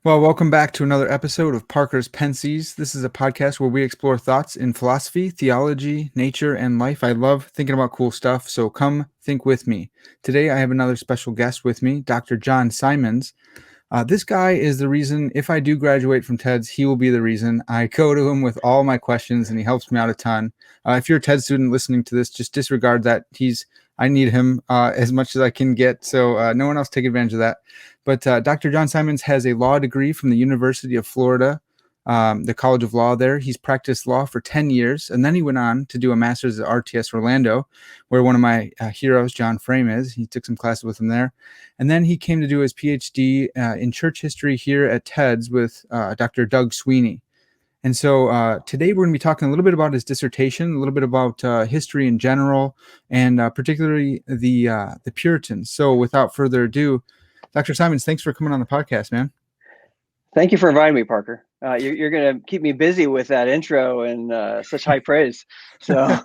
Well, welcome back to another episode of Parker's Pensies. This is a podcast where we explore thoughts in philosophy, theology, nature, and life. I love thinking about cool stuff, so come think with me. Today, I have another special guest with me, Dr. John Simons. This guy is the reason, if I do graduate from TEDS, he will be the reason. I go to him with all my questions, and he helps me out a ton. If you're a TED student listening to this, just disregard that. I need him as much as I can get, so no one else take advantage of that. But Dr. John Simons has a law degree from the University of Florida, the College of Law there. He's practiced law for 10 years, and then he went on to do a master's at RTS Orlando, where one of my heroes, John Frame, is. He took some classes with him there. And then he came to do his PhD in church history here at TEDS with Dr. Doug Sweeney. And so today we're going to be talking a little bit about his dissertation, a little bit about history in general, and particularly the Puritans. So without further ado, Dr. Simons, thanks for coming on the podcast, man. Thank you for inviting me, Parker. You're going to keep me busy with that intro and such high praise. So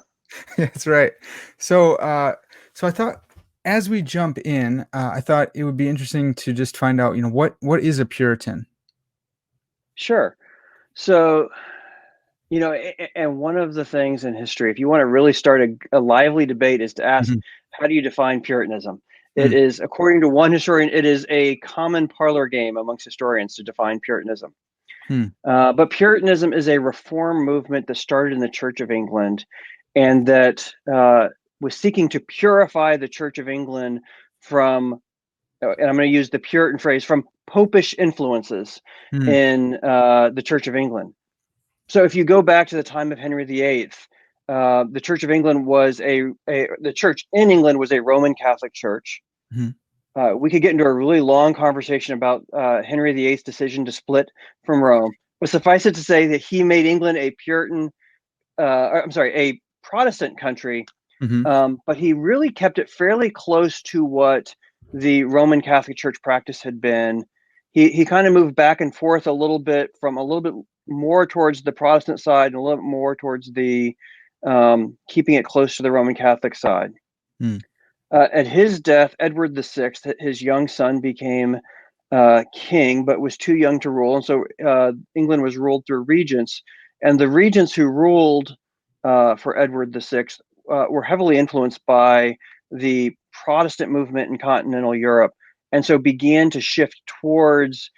That's right. So I thought as we jump in, I thought it would be interesting to just find out, what is a Puritan? sure. So, and one of the things in history, if you want to really start a lively debate, is to ask, how do you define Puritanism? It is, according to one historian, it is a common parlor game amongst historians to define Puritanism. But Puritanism is a reform movement that started in the Church of England and that was seeking to purify the Church of England from, and I'm going to use the Puritan phrase, from popish influences in the Church of England. So if you go back to the time of Henry VIII, the Church of England was the church in England was a Roman Catholic church. We could get into a really long conversation about Henry VIII's decision to split from Rome, but suffice it to say that he made England a a Protestant country, but he really kept it fairly close to what the Roman Catholic Church practice had been. He kind of moved back and forth a little bit more towards the Protestant side and a little bit more towards the keeping it close to the Roman Catholic side. At his death, Edward VI, his young son, became king, but was too young to rule. And so England was ruled through regents. And the regents who ruled for Edward VI were heavily influenced by the Protestant movement in continental Europe, and so began to shift towards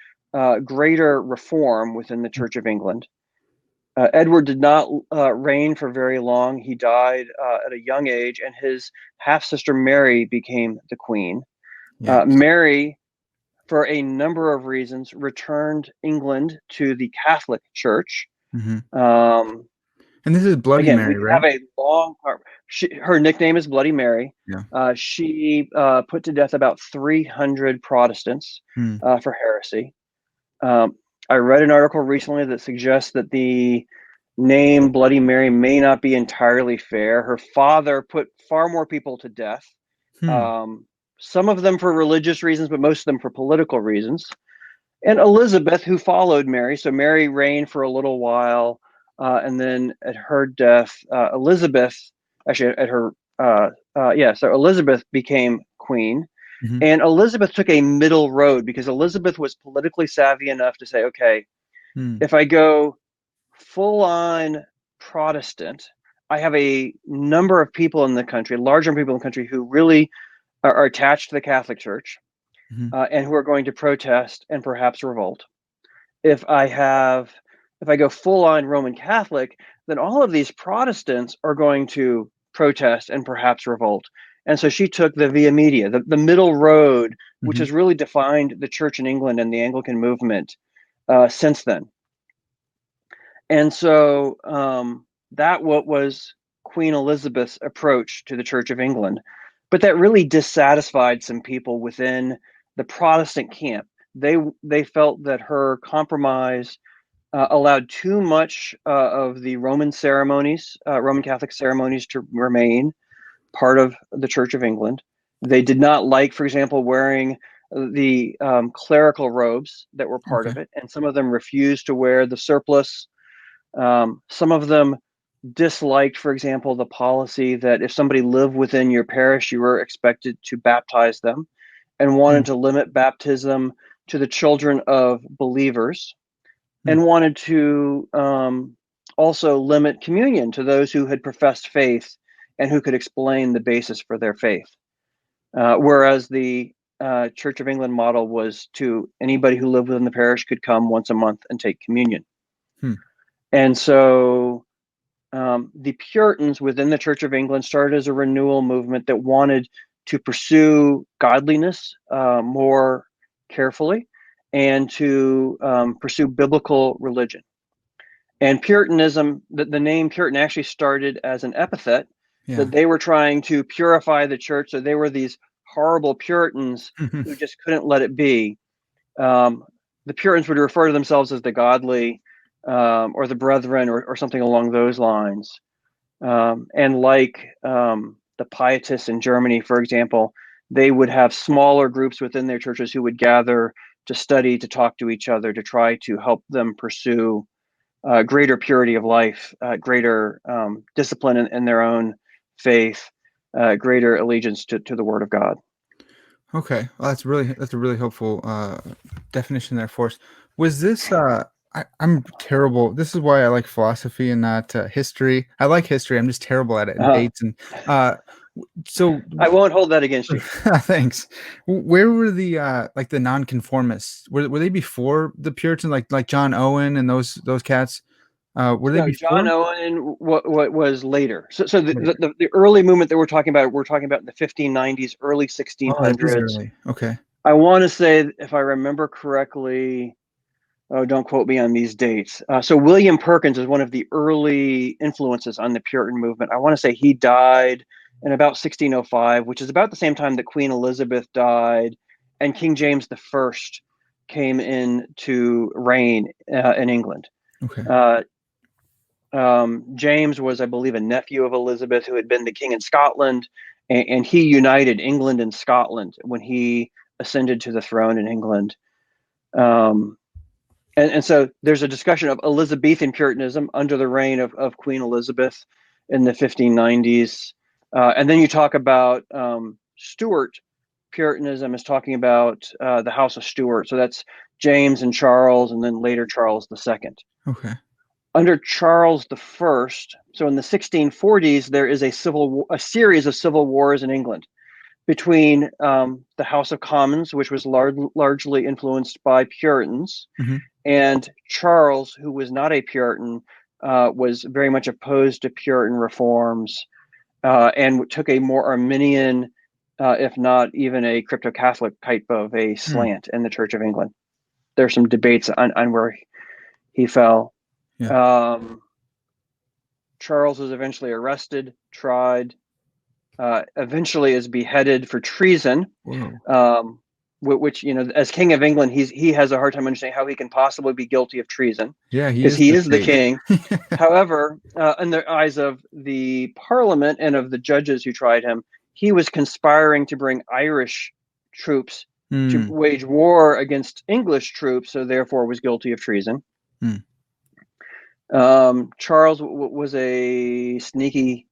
greater reform within the Church of England. Edward did not reign for very long. He died at a young age, and his half-sister Mary became the queen. Mary, for a number of reasons, returned England to the Catholic Church. And this is Bloody Mary, right? Have a long. Her nickname is Bloody Mary. She put to death about 300 Protestants for heresy. I read an article recently that suggests that the name Bloody Mary may not be entirely fair. Her father put far more people to death, some of them for religious reasons, but most of them for political reasons. And Elizabeth, who followed Mary, so Mary reigned for a little while, and then at her death, Elizabeth became queen. And Elizabeth took a middle road because Elizabeth was politically savvy enough to say, okay, if I go full on Protestant, I have a number of people in the country, large number of people in the country who really are attached to the Catholic Church and who are going to protest and perhaps revolt. If I go full on Roman Catholic, then all of these Protestants are going to protest and perhaps revolt. And so she took the via media, the middle road, which has really defined the church in England and the Anglican movement since then. And so that was Queen Elizabeth's approach to the Church of England. But that really dissatisfied some people within the Protestant camp. They felt that her compromise allowed too much of the Roman ceremonies, Roman Catholic ceremonies, to remain part of the Church of England. They did not like, for example, wearing the clerical robes that were part of it, and some of them refused to wear the surplice. Some of them disliked, for example, the policy that if somebody lived within your parish, you were expected to baptize them, and wanted to limit baptism to the children of believers, and wanted to also limit communion to those who had professed faith and who could explain the basis for their faith. Whereas the Church of England model was to anybody who lived within the parish could come once a month and take communion. And so the Puritans within the Church of England started as a renewal movement that wanted to pursue godliness more carefully and to pursue biblical religion. And Puritanism, the name Puritan actually started as an epithet that they were trying to purify the church. So they were these horrible Puritans who just couldn't let it be. The Puritans would refer to themselves as the godly or the brethren or something along those lines. And like the Pietists in Germany, for example, they would have smaller groups within their churches who would gather to study, to talk to each other, to try to help them pursue greater purity of life, greater discipline in their own faith, greater allegiance to the Word of God. Okay, well, that's a really helpful definition there for us. Was this? I'm terrible. This is why I like philosophy and not history. I like history. I'm just terrible at it and dates and so. I won't hold that against you. Thanks. Where were the like the nonconformists? Were they before the Puritans, like John Owen and those cats? Were they before? John Owen, what was later? So the early movement that we're talking about in the 1590s, early 1600s. Oh, that is early. Okay. I want to say, if I remember correctly, don't quote me on these dates. So William Perkins is one of the early influences on the Puritan movement. I want to say he died in about 1605, which is about the same time that Queen Elizabeth died and King James I came in to reign in England. Okay. James was, I believe, a nephew of Elizabeth who had been the king in Scotland, and he united England and Scotland when he ascended to the throne in England. And so there's a discussion of Elizabethan Puritanism under the reign of Queen Elizabeth in the 1590s. And then you talk about Stuart Puritanism is talking about the House of Stuart. So that's James and Charles, and then later Charles II. Okay. Under Charles I, so in the 1640s, there is a series of civil wars in England between the House of Commons, which was largely influenced by Puritans, and Charles, who was not a Puritan, was very much opposed to Puritan reforms and took a more Arminian, if not even a crypto-Catholic type of a slant in the Church of England. There's some debates on where he fell. Yeah. Charles was eventually arrested, tried, eventually is beheaded for treason. Which, as King of England, he has a hard time understanding how he can possibly be guilty of treason. Yeah, because he is the king. However, in the eyes of the Parliament and of the judges who tried him, he was conspiring to bring Irish troops to wage war against English troops, so therefore was guilty of treason. Charles was a sneaky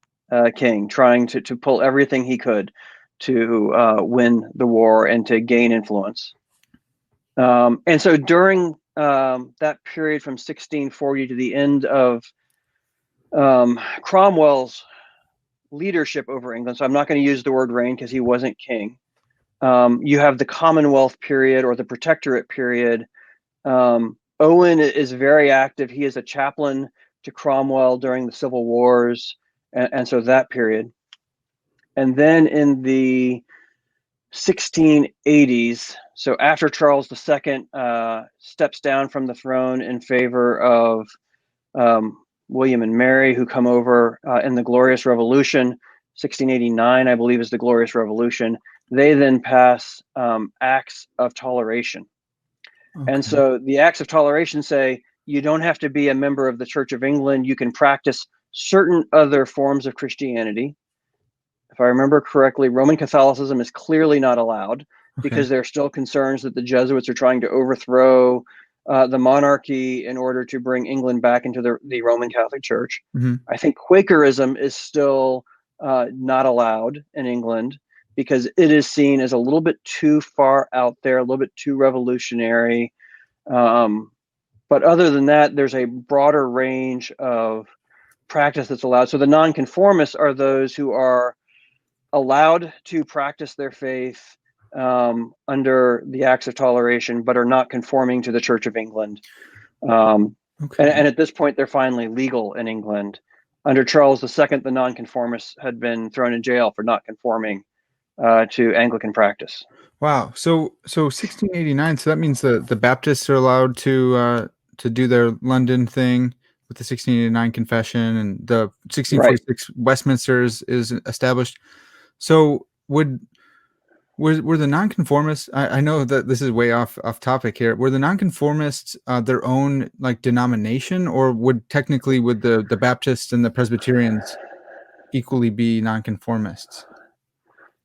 king, trying to pull everything he could to win the war and to gain influence. And so during that period from 1640 to the end of Cromwell's leadership over England, so I'm not going to use the word reign because he wasn't king. You have the Commonwealth period or the Protectorate period. Owen is very active. He is a chaplain to Cromwell during the Civil Wars, and so that period. And then in the 1680s, so after Charles II steps down from the throne in favor of William and Mary, who come over in the Glorious Revolution, 1689, I believe, is the Glorious Revolution. They then pass Acts of Toleration. Okay. And so the Acts of Toleration say you don't have to be a member of the Church of England. You can practice certain other forms of Christianity. If I remember correctly, Roman Catholicism is clearly not allowed because there are still concerns that the Jesuits are trying to overthrow the monarchy in order to bring England back into the Roman Catholic Church. I think Quakerism is still not allowed in England. because it is seen as a little bit too far out there, a little bit too revolutionary. But other than that, there's a broader range of practice that's allowed. So the nonconformists are those who are allowed to practice their faith under the Acts of Toleration, but are not conforming to the Church of England. Okay. And at this point, they're finally legal in England. Under Charles II, the nonconformists had been thrown in jail for not conforming to Anglican practice. Wow. So 1689. So that means the Baptists are allowed to do their London thing with the 1689 Confession, and the Right. 1646 Westminster is established. So were the nonconformists? I know that this is way off topic here. Were the nonconformists their own like denomination, or would the Baptists and the Presbyterians equally be nonconformists?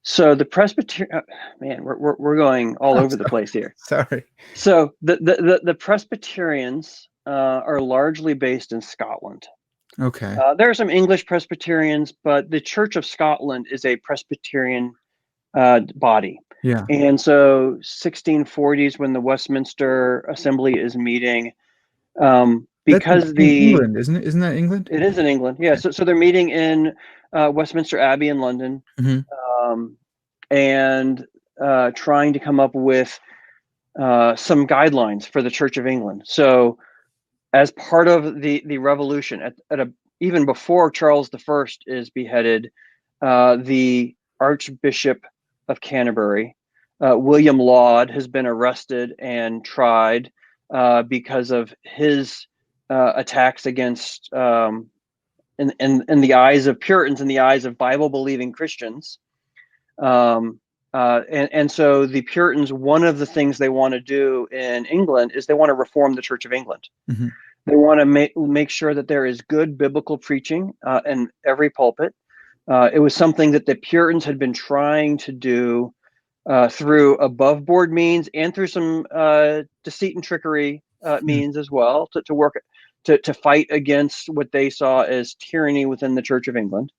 So the Presbyterian, man, we're going all Oh, over the place here. sorry. So the Presbyterians are largely based in Scotland. Okay. There are some English Presbyterians, but the Church of Scotland is a Presbyterian body. Yeah. And so 1640s, when the Westminster Assembly is meeting, That's because in England, isn't it? Isn't that England? it is in England. Yeah. Okay. So they're meeting in Westminster Abbey in London, Hmm. and trying to come up with some guidelines for the Church of England. So as part of the revolution, even before Charles I is beheaded, the Archbishop of Canterbury, William Laud, has been arrested and tried because of his attacks against, in the eyes of Puritans, in the eyes of Bible-believing Christians. And so the Puritans, one of the things they want to do in England is they want to reform the Church of England. Hmm. They want to make sure that there is good biblical preaching in every pulpit. It was something that the Puritans had been trying to do through above board means and through some deceit and trickery means as well, to work to fight against what they saw as tyranny within the Church of England.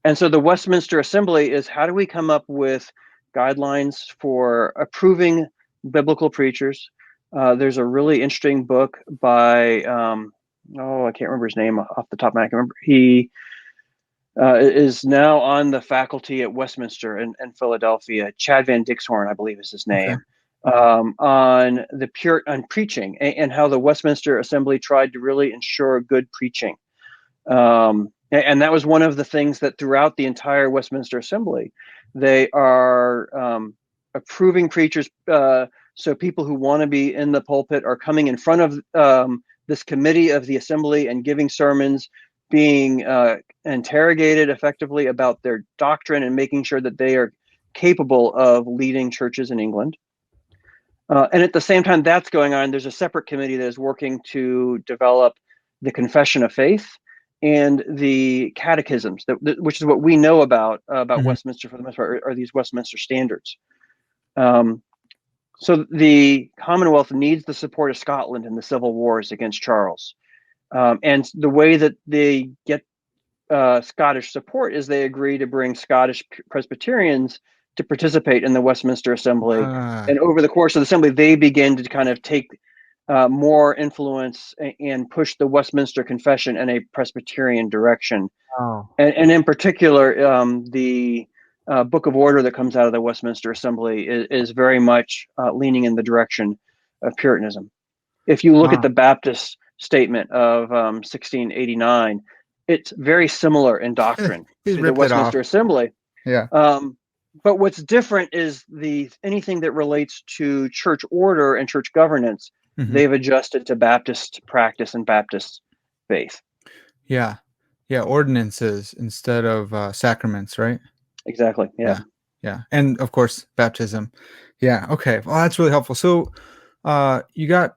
And so the Westminster Assembly is, how do we come up with guidelines for approving biblical preachers? There's a really interesting book by, I can't remember his name off the top of my head. I can remember he is now on the faculty at Westminster in Philadelphia. Chad Van Dixhorn, I believe, is his Okay. name. On on preaching, and how the Westminster Assembly tried to really ensure good preaching. And that was one of the things that throughout the entire Westminster Assembly, they are approving preachers. So people who want to be in the pulpit are coming in front of this committee of the assembly and giving sermons, being interrogated effectively about their doctrine, and making sure that they are capable of leading churches in England. And at the same time that's going on, there's a separate committee that is working to develop the Confession of Faith and the catechisms, which is what we know about Hmm. Westminster for the most part, are these Westminster standards. So the Commonwealth needs the support of Scotland in the civil wars against Charles. And the way that they get Scottish support is they agree to bring Scottish Presbyterians to participate in the Westminster Assembly. Ah. And over the course of the assembly, they begin to kind of take more influence and push the Westminster Confession in a Presbyterian direction. Oh. And in particular, the Book of Order that comes out of the Westminster Assembly is very much leaning in the direction of Puritanism. If you look at Wow. the Baptist statement of 1689, it's very similar in doctrine He to the ripped it off. Westminster Assembly. Yeah. But what's different is anything that relates to church order and church governance, Hmm. they've adjusted to Baptist practice and Baptist faith. Yeah. Yeah. Ordinances instead of sacraments, right? Exactly. Yeah. Yeah. Yeah. And of course, baptism. Yeah. Okay. Well, that's really helpful. So, you got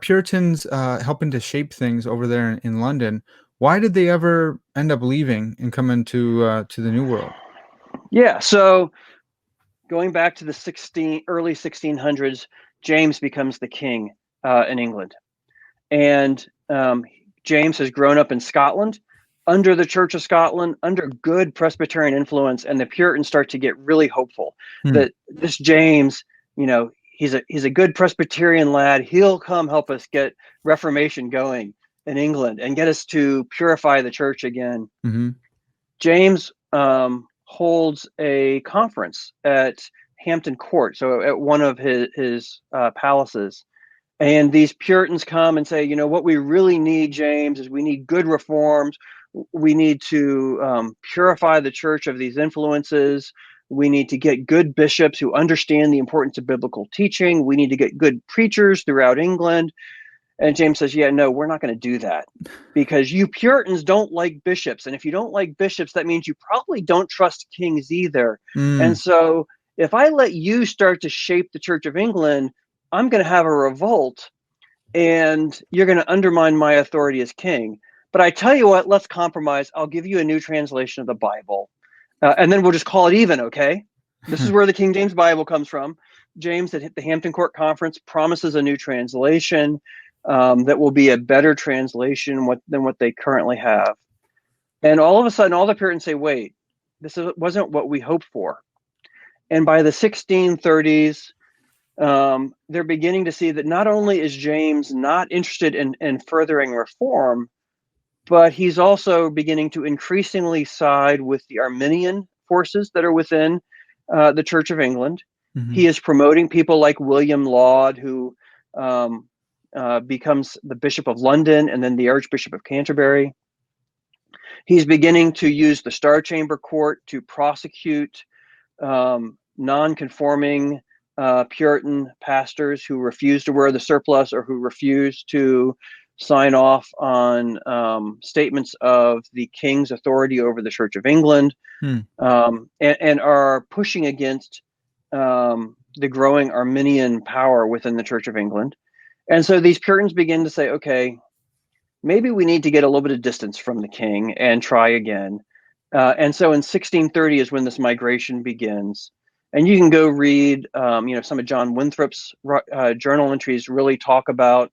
Puritans helping to shape things over there in London. Why did they ever end up leaving and coming to the New World? Yeah. So going back to the early 1600s, James becomes the king in England, and James has grown up in Scotland. under the Church of Scotland, under good Presbyterian influence, and the Puritans start to get really hopeful that this James, he's a good Presbyterian lad. He'll come help us get Reformation going in England and get us to purify the church again. Mm-hmm. James holds a conference at Hampton Court, so at one of his palaces. And these Puritans come and say, what we really need, James, is we need good reforms. We need to purify the church of these influences. We need to get good bishops who understand the importance of biblical teaching. We need to get good preachers throughout England. And James says, yeah, no, we're not going to do that because you Puritans don't like bishops. And if you don't like bishops, that means you probably don't trust kings either. And so if I let you start to shape the Church of England, I'm going to have a revolt and you're going to undermine my authority as king. But I tell you what, let's compromise. I'll give you a new translation of the Bible. And then we'll just call it even, okay? This is where the King James Bible comes from. James at the Hampton Court Conference promises a new translation that will be a better translation than what they currently have. And all of a sudden, all the Puritans say, wait, this wasn't what we hoped for. And by the 1630s, they're beginning to see that not only is James not interested in furthering reform, but he's also beginning to increasingly side with the Arminian forces that are within the Church of England. Mm-hmm. He is promoting people like William Laud, who becomes the Bishop of London and then the Archbishop of Canterbury. He's beginning to use the Star Chamber Court to prosecute non-conforming Puritan pastors who refuse to wear the surplice or who refuse to sign off on statements of the king's authority over the Church of England, and are pushing against the growing Arminian power within the Church of England. And so these Puritans begin to say, okay, maybe we need to get a little bit of distance from the king and try again. And so in 1630 is when this migration begins. And you can go read, some of John Winthrop's journal entries really talk about,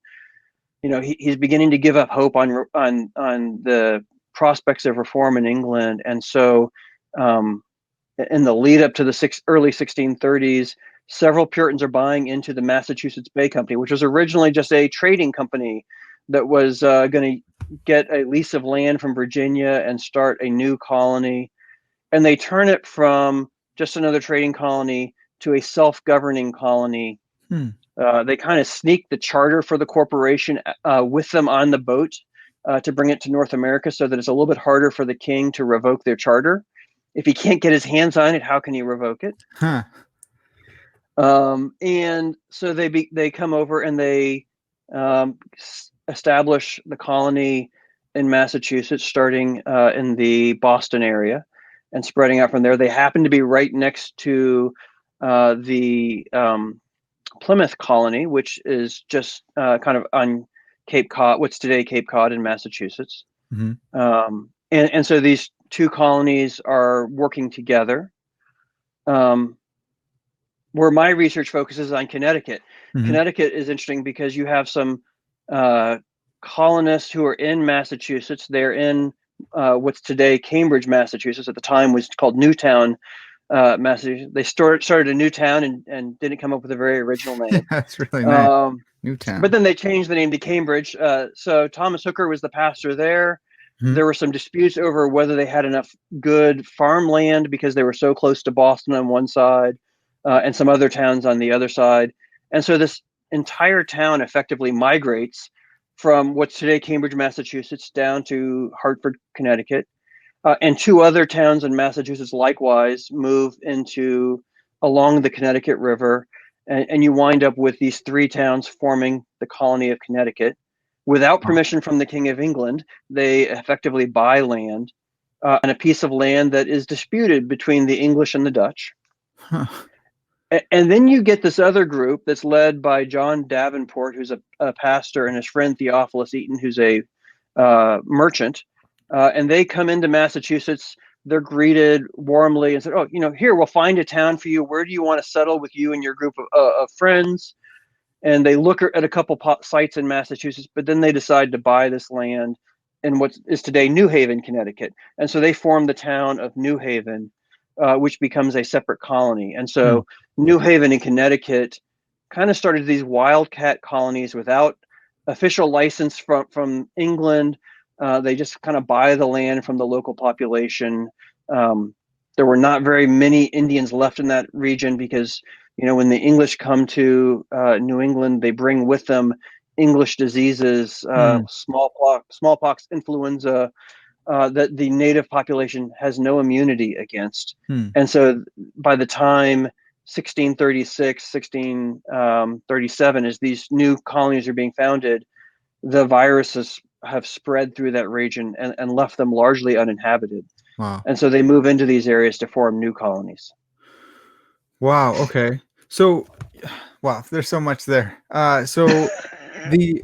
he's beginning to give up hope on the prospects of reform in England. And so in the lead up to the early 1630s, several Puritans are buying into the Massachusetts Bay Company, which was originally just a trading company that was going to get a lease of land from Virginia and start a new colony. And they turn it from just another trading colony to a self-governing colony. They kind of sneak the charter for the corporation with them on the boat to bring it to North America so that it's a little bit harder for the king to revoke their charter. If he can't get his hands on it, how can he revoke it? And so they come over and they establish the colony in Massachusetts, starting in the Boston area and spreading out from there. They happen to be right next to the Plymouth colony, which is just kind of on Cape Cod, what's today Cape Cod in Massachusetts. Mm-hmm. And so these two colonies are working together. Where my research focuses on Connecticut. Mm-hmm. Connecticut is interesting because you have some colonists who are in Massachusetts. They're in what's today Cambridge, Massachusetts. At the time was called Newtown, Massachusetts. They started a new town and didn't come up with a very original name. That's really nice. Newtown. But then they changed the name to Cambridge. So Thomas Hooker was the pastor there. Mm-hmm. There were some disputes over whether they had enough good farmland because they were so close to Boston on one side and some other towns on the other side. And so this entire town effectively migrates from what's today Cambridge, Massachusetts, down to Hartford, Connecticut. And two other towns in Massachusetts likewise move along the Connecticut River. And you wind up with these three towns forming the colony of Connecticut. Without permission from the King of England, they effectively buy land on a piece of land that is disputed between the English and the Dutch. Huh. And then you get this other group that's led by John Davenport, who's a pastor, and his friend Theophilus Eaton, who's a merchant. And they come into Massachusetts. They're greeted warmly and said, "Oh, here, we'll find a town for you. Where do you want to settle with you and your group of friends?" And they look at a couple sites in Massachusetts, but then they decide to buy this land in what is today New Haven, Connecticut. And so they formed the town of New Haven, which becomes a separate colony. And so New Haven in Connecticut kind of started these wildcat colonies without official license from England. They just kind of buy the land from the local population. There were not very many Indians left in that region because, when the English come to New England, they bring with them English diseases, smallpox, influenza, that the native population has no immunity against. And so by the time 1636, 1637, as these new colonies are being founded, the viruses have spread through that region and left them largely uninhabited. Wow. And so they move into these areas to form new colonies. Wow. Okay. So, wow, there's so much there. So the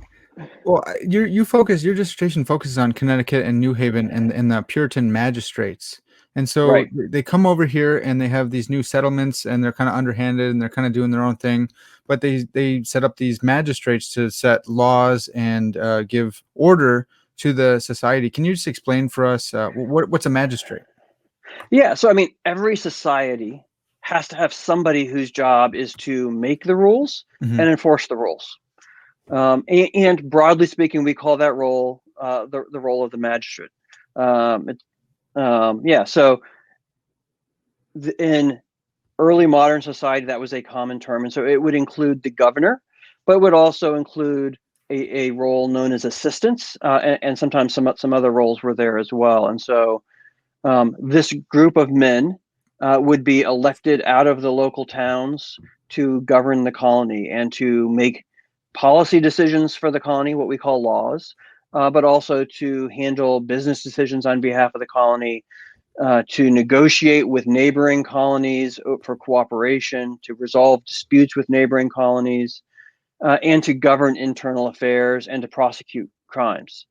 well, your dissertation focuses on Connecticut and New Haven and the Puritan magistrates. And so Right. they come over here and they have these new settlements and they're kind of underhanded and they're kind of doing their own thing, but they set up these magistrates to set laws and give order to the society. Can you just explain for us what's a magistrate? Yeah. So, I mean, every society has to have somebody whose job is to make the rules and enforce the rules. And broadly speaking, we call that role the role of the magistrate. So in early modern society, that was a common term, and so it would include the governor, but would also include a role known as assistants, and sometimes some other roles were there as well. And so this group of men would be elected out of the local towns to govern the colony and to make policy decisions for the colony, what we call laws, but also to handle business decisions on behalf of the colony, to negotiate with neighboring colonies for cooperation, to resolve disputes with neighboring colonies, and to govern internal affairs and to prosecute crimes.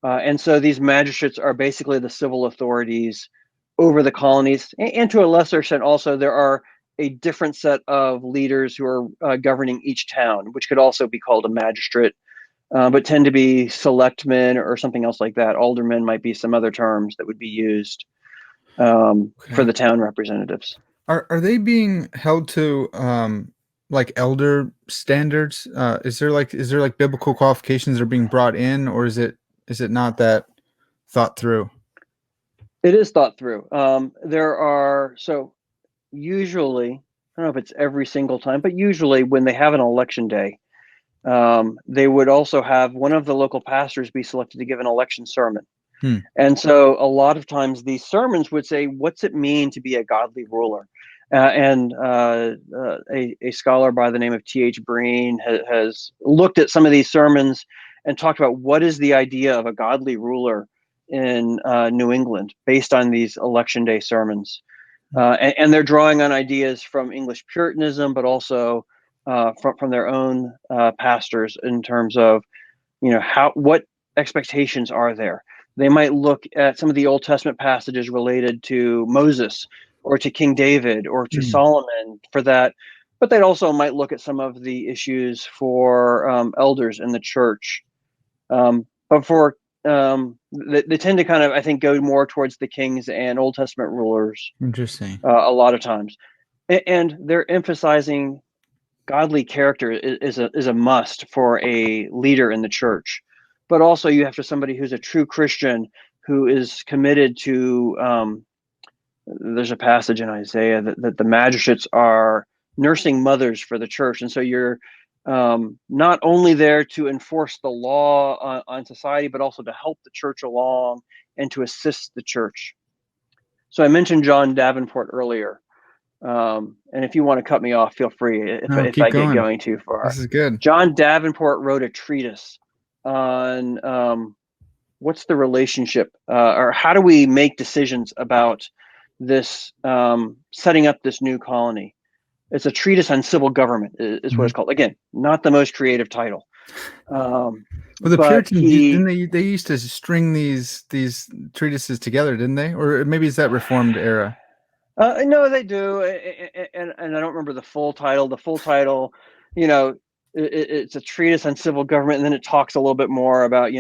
And so these magistrates are basically the civil authorities over the colonies, and to a lesser extent also there are a different set of leaders who are governing each town, which could also be called a magistrate, but tend to be selectmen or something else like that. Aldermen might be some other terms that would be used for the town representatives. Are they being held to like elder standards? Is there like biblical qualifications that are being brought in, or is it not that thought through? It is thought through. There are, so usually, I don't know if it's every single time, but usually when they have an election day, they would also have one of the local pastors be selected to give an election sermon. And so a lot of times these sermons would say, what's it mean to be a godly ruler? A scholar by the name of T.H. Breen has looked at some of these sermons and talked about what is the idea of a godly ruler in New England based on these election day sermons. And they're drawing on ideas from English Puritanism, but also from their own pastors in terms of, what expectations are there. They might look at some of the Old Testament passages related to Moses or to King David or to Solomon for that, but they also might look at some of the issues for elders in the church. But for they tend to kind of, I think, go more towards the kings and Old Testament rulers. Interesting. A lot of times, and they're emphasizing godly character is a must for a leader in the church. But also you have to somebody who's a true Christian who is committed to. There's a passage in Isaiah that the magistrates are nursing mothers for the church, and so you're not only there to enforce the law on society, but also to help the church along and to assist the church. So I mentioned John Davenport earlier. And if you want to cut me off, feel free if Keep I get going. going too far. This is good. John Davenport wrote a treatise on what's the relationship, or how do we make decisions about this, setting up this new colony. It's a treatise on civil government is what it's called. Again, not the most creative title. Well, the But Puritans didn't they used to string these treatises together, didn't they? Or maybe it's that Reformed era. No, they do, and I don't remember the full title. The full title, it's a treatise on civil government, and then it talks a little bit more about,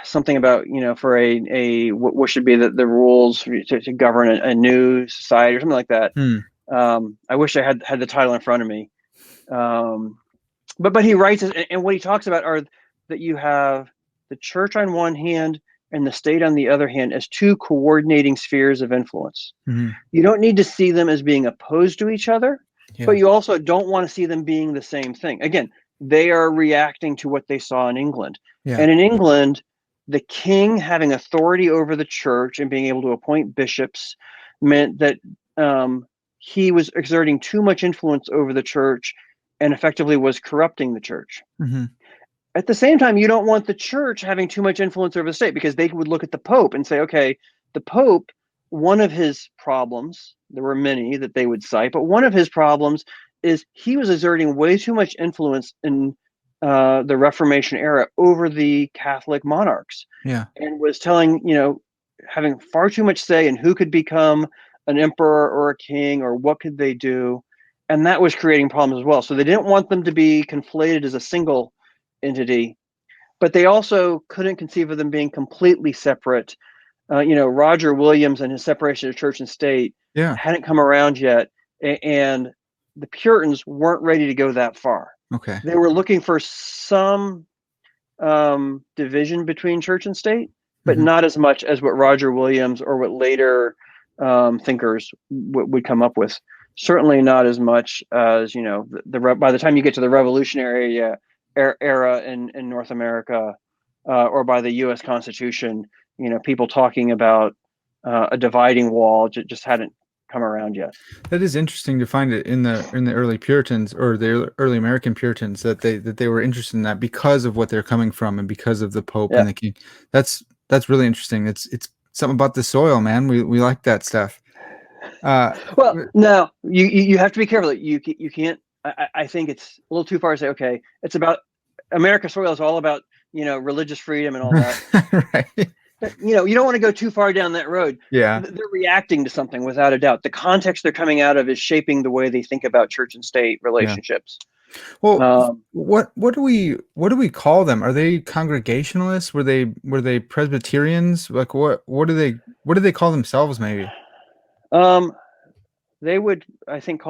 something about, for what should be the rules to govern a new society or something like that. I wish I had the title in front of me. But he writes, and what he talks about are that you have the church on one hand and the state on the other hand as two coordinating spheres of influence. You don't need to see them as being opposed to each other, but you also don't want to see them being the same thing. Again, they are reacting to what they saw in England. And in England, the king having authority over the church and being able to appoint bishops meant that he was exerting too much influence over the church and effectively was corrupting the church. At the same time, you don't want the church having too much influence over the state, because they would look at the Pope and say, okay, the Pope, one of his problems, there were many that they would cite, but one of his problems is he was exerting way too much influence in the Reformation era over the Catholic monarchs. And was telling, having far too much say in who could become an emperor or a king or what could they do. And that was creating problems as well. So they didn't want them to be conflated as a single entity, but they also couldn't conceive of them being completely separate. Roger Williams and his separation of church and state hadn't come around yet, and the Puritans weren't ready to go that far. They were looking for some division between church and state, but not as much as what Roger Williams or what later thinkers would come up with. Certainly not as much as, by the time you get to the Revolutionary era in North America, or by the U.S. Constitution, people talking about a dividing wall just hadn't come around yet. That is interesting to find it in the early Puritans, or the early American Puritans, that they were interested in that because of what they're coming from and because of the Pope and the King. That's really interesting. It's something about the soil, man. We like that stuff. Well, no, you have to be careful. You can't. I think it's a little too far to say, okay, it's about America soil is all about, religious freedom and all that. Right. But, you don't want to go too far down that road. Yeah. They're reacting to something without a doubt. The context they're coming out of is shaping the way they think about church and state relationships. Well, what do we call them? Are they Congregationalists? Were they Presbyterians? Like what do they call themselves, maybe? They would, I think,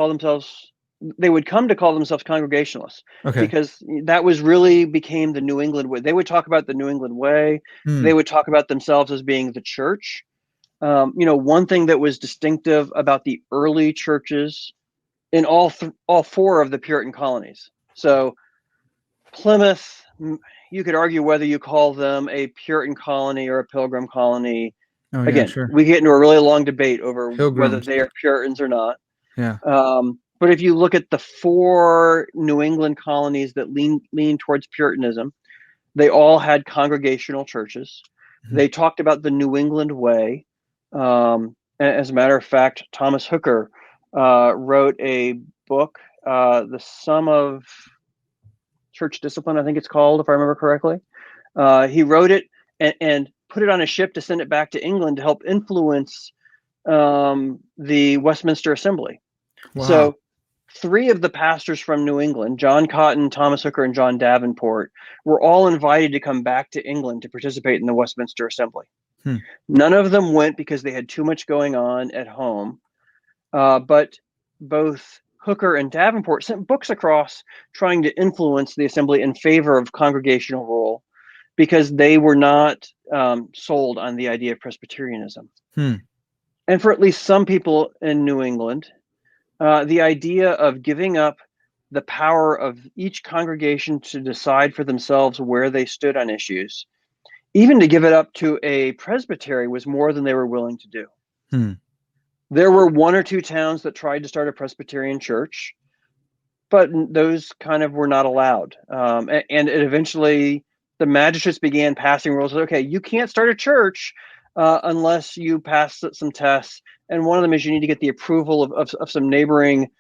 they would come to call themselves Congregationalists, because that was really became the New England way. They would talk about the New England way. They would talk about themselves as being the church. One thing that was distinctive about the early churches in all four of the Puritan colonies. So Plymouth, you could argue whether you call them a Puritan colony or a Pilgrim colony. Again, we get into a really long debate over whether they are Puritans or not. But if you look at the four New England colonies that lean towards Puritanism, they all had congregational churches. They talked about the New England way. As a matter of fact, Thomas Hooker wrote a book, The Sum of Church Discipline, I think it's called, if I remember correctly. He wrote it and put it on a ship to send it back to England to help influence the Westminster Assembly. Wow. So 3 of the pastors from New England, John Cotton, Thomas Hooker, and John Davenport, were all invited to come back to England to participate in the Westminster Assembly. None of them went because they had too much going on at home. But both Hooker and Davenport sent books across trying to influence the assembly in favor of congregational rule, because they were not sold on the idea of Presbyterianism. And for at least some people in New England, the idea of giving up the power of each congregation to decide for themselves where they stood on issues, even to give it up to a presbytery, was more than they were willing to do. There were 1 or 2 towns that tried to start a Presbyterian church, but those kind of were not allowed. And it eventually, the magistrates began passing rules. Okay, you can't start a church unless you pass some tests. And one of them is you need to get the approval of some neighboring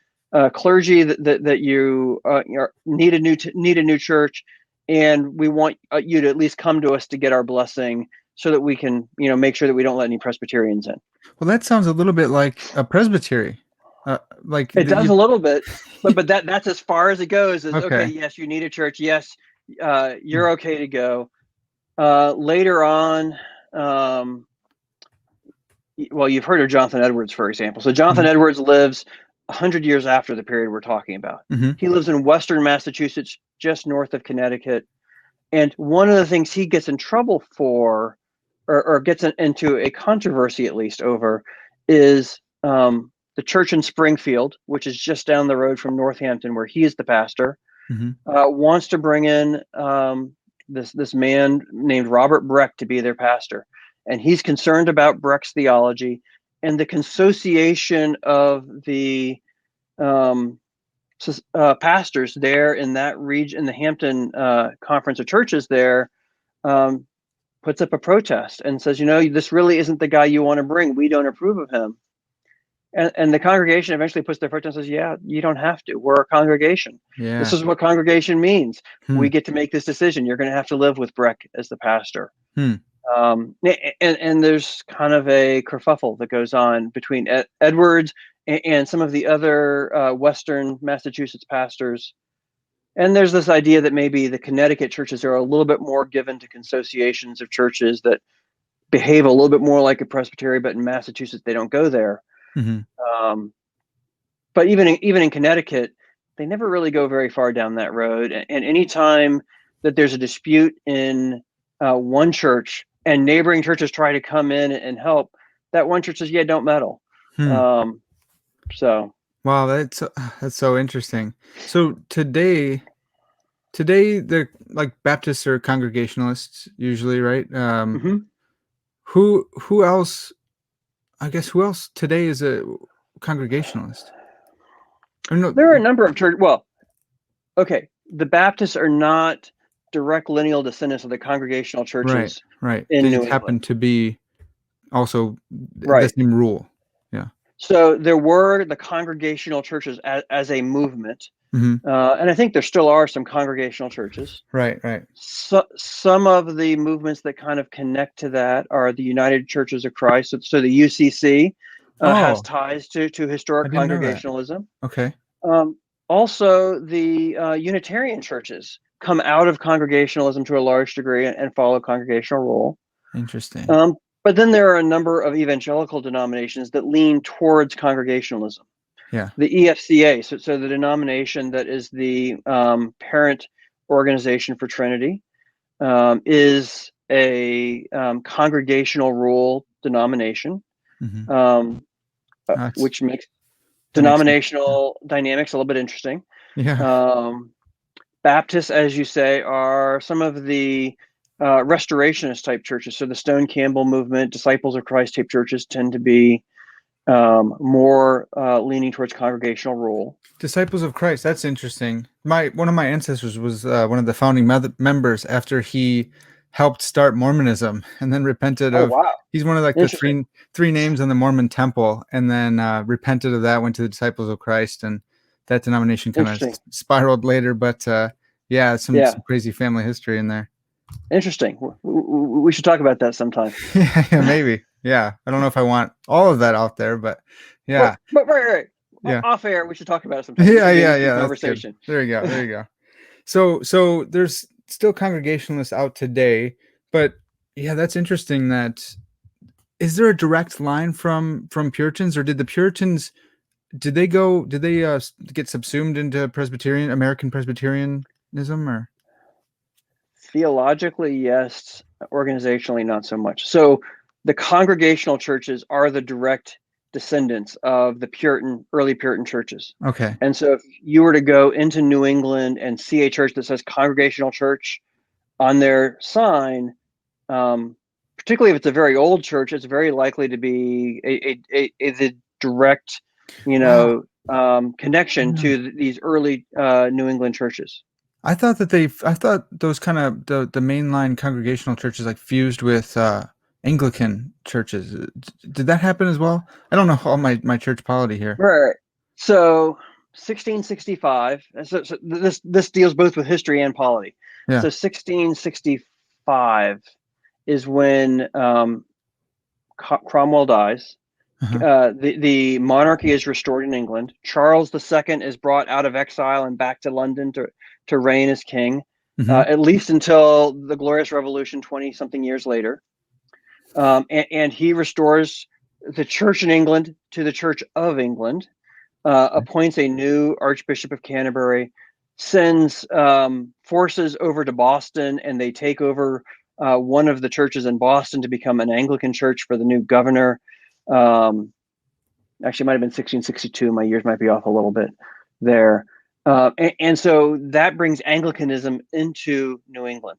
clergy that you need a new church, and we want you to at least come to us to get our blessing, so that we can make sure that we don't let any Presbyterians in. Well, that sounds a little bit like a presbytery. Like it does a little bit, but that's as far as it goes. Is okay. Yes, you need a church. Yes, you're okay to go. Later on, well, you've heard of Jonathan Edwards, for example. So Jonathan Edwards lives 100 years after the period we're talking about. He lives in Western Massachusetts, just north of Connecticut. And one of the things he gets in trouble for, or gets into a controversy at least over, is the church in Springfield, which is just down the road from Northampton, where he is the pastor, wants to bring in this man named Robert Breck to be their pastor. And he's concerned about Breck's theology and the consociation of the pastors there in that region, in the Hampton Conference of Churches there, puts up a protest and says, this really isn't the guy you want to bring. We don't approve of him. And the congregation eventually puts their foot down and says, yeah, you don't have to. We're a congregation. Yeah. This is what congregation means. We get to make this decision. You're going to have to live with Breck as the pastor. And there's kind of a kerfuffle that goes on between Edwards and some of the other Western Massachusetts pastors. And there's this idea that maybe the Connecticut churches are a little bit more given to consociations of churches that behave a little bit more like a presbytery, but in Massachusetts, they don't go there. But even in Connecticut, they never really go very far down that road. And anytime that there's a dispute in one church and neighboring churches try to come in and help, that one church says, yeah, don't meddle. So. Wow, that's so interesting. So today the Baptists are Congregationalists usually, right? Who else? I guess who else today is a Congregationalist? There are a number of churches. Well, okay, the Baptists are not direct lineal descendants of the Congregational churches, right? In they New just England. Happen to be also the same rule. Yeah. So there were the Congregational churches as a movement, and I think there still are some Congregational churches. Right. So some of the movements that kind of connect to that are the United Churches of Christ. So the UCC has ties to historic Congregationalism. Okay. Also, the Unitarian churches come out of Congregationalism to a large degree and follow congregational rule. Interesting. But then there are a number of evangelical denominations that lean towards Congregationalism. Yeah. The EFCA, so the denomination that is the parent organization for Trinity, is a congregational rule denomination, which makes denominational dynamics a little bit interesting. Yeah. Baptists, as you say, are some of the restorationist type churches. So the Stone Campbell movement, Disciples of Christ type churches tend to be more leaning towards congregational rule. Disciples of Christ, that's interesting. One of my ancestors was one of the founding members after he helped start Mormonism and then repented of. Wow. He's one of the three names on the Mormon temple, and then repented of that, went to the Disciples of Christ, and that denomination kind of spiraled later. But some crazy family history in there. Interesting. We should talk about that sometime. Yeah, maybe. Yeah, I don't know if I want all of that out there, but yeah. But right. Yeah. Off air, we should talk about it sometime. Yeah. Conversation. There you go. So there's still Congregationalists out today, but yeah, that's interesting. Is there a direct line from Puritans, or did the Puritans get subsumed into American Presbyterianism, or? Theologically, yes. Organizationally, not so much. So the Congregational churches are the direct descendants of the early Puritan churches. Okay. And so if you were to go into New England and see a church that says Congregational Church on their sign, particularly if it's a very old church, it's very likely to be the direct, connection to these early New England churches. I thought those kind of the mainline Congregational churches fused with Anglican churches. Did that happen as well? I don't know all my church polity here. Right. So 1665. So this deals both with history and polity. Yeah. So 1665 is when Cromwell dies. The monarchy is restored in England. Charles II is brought out of exile and back to London to reign as king. at least until the Glorious Revolution 20-something years later. And he restores the Church in England to the Church of England, appoints a new Archbishop of Canterbury, sends forces over to Boston, and they take over one of the churches in Boston to become an Anglican church for the new governor. Actually, it might have been 1662. My years might be off a little bit there. And so that brings Anglicanism into New England.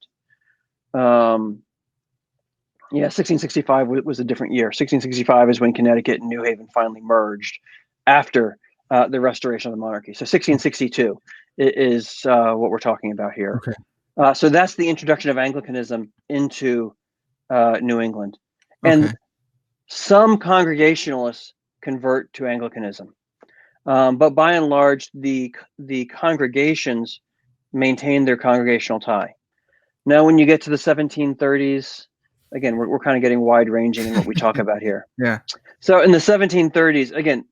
1665 was a different year. 1665 is when Connecticut and New Haven finally merged after the restoration of the monarchy. So 1662 is what we're talking about here. Okay. So that's the introduction of Anglicanism into New England. And some Congregationalists convert to Anglicanism. But by and large, the congregations maintain their congregational tie. Now, when you get to the 1730s, again, we're kind of getting wide-ranging in what we talk about here. Yeah. So in the 1730s, again,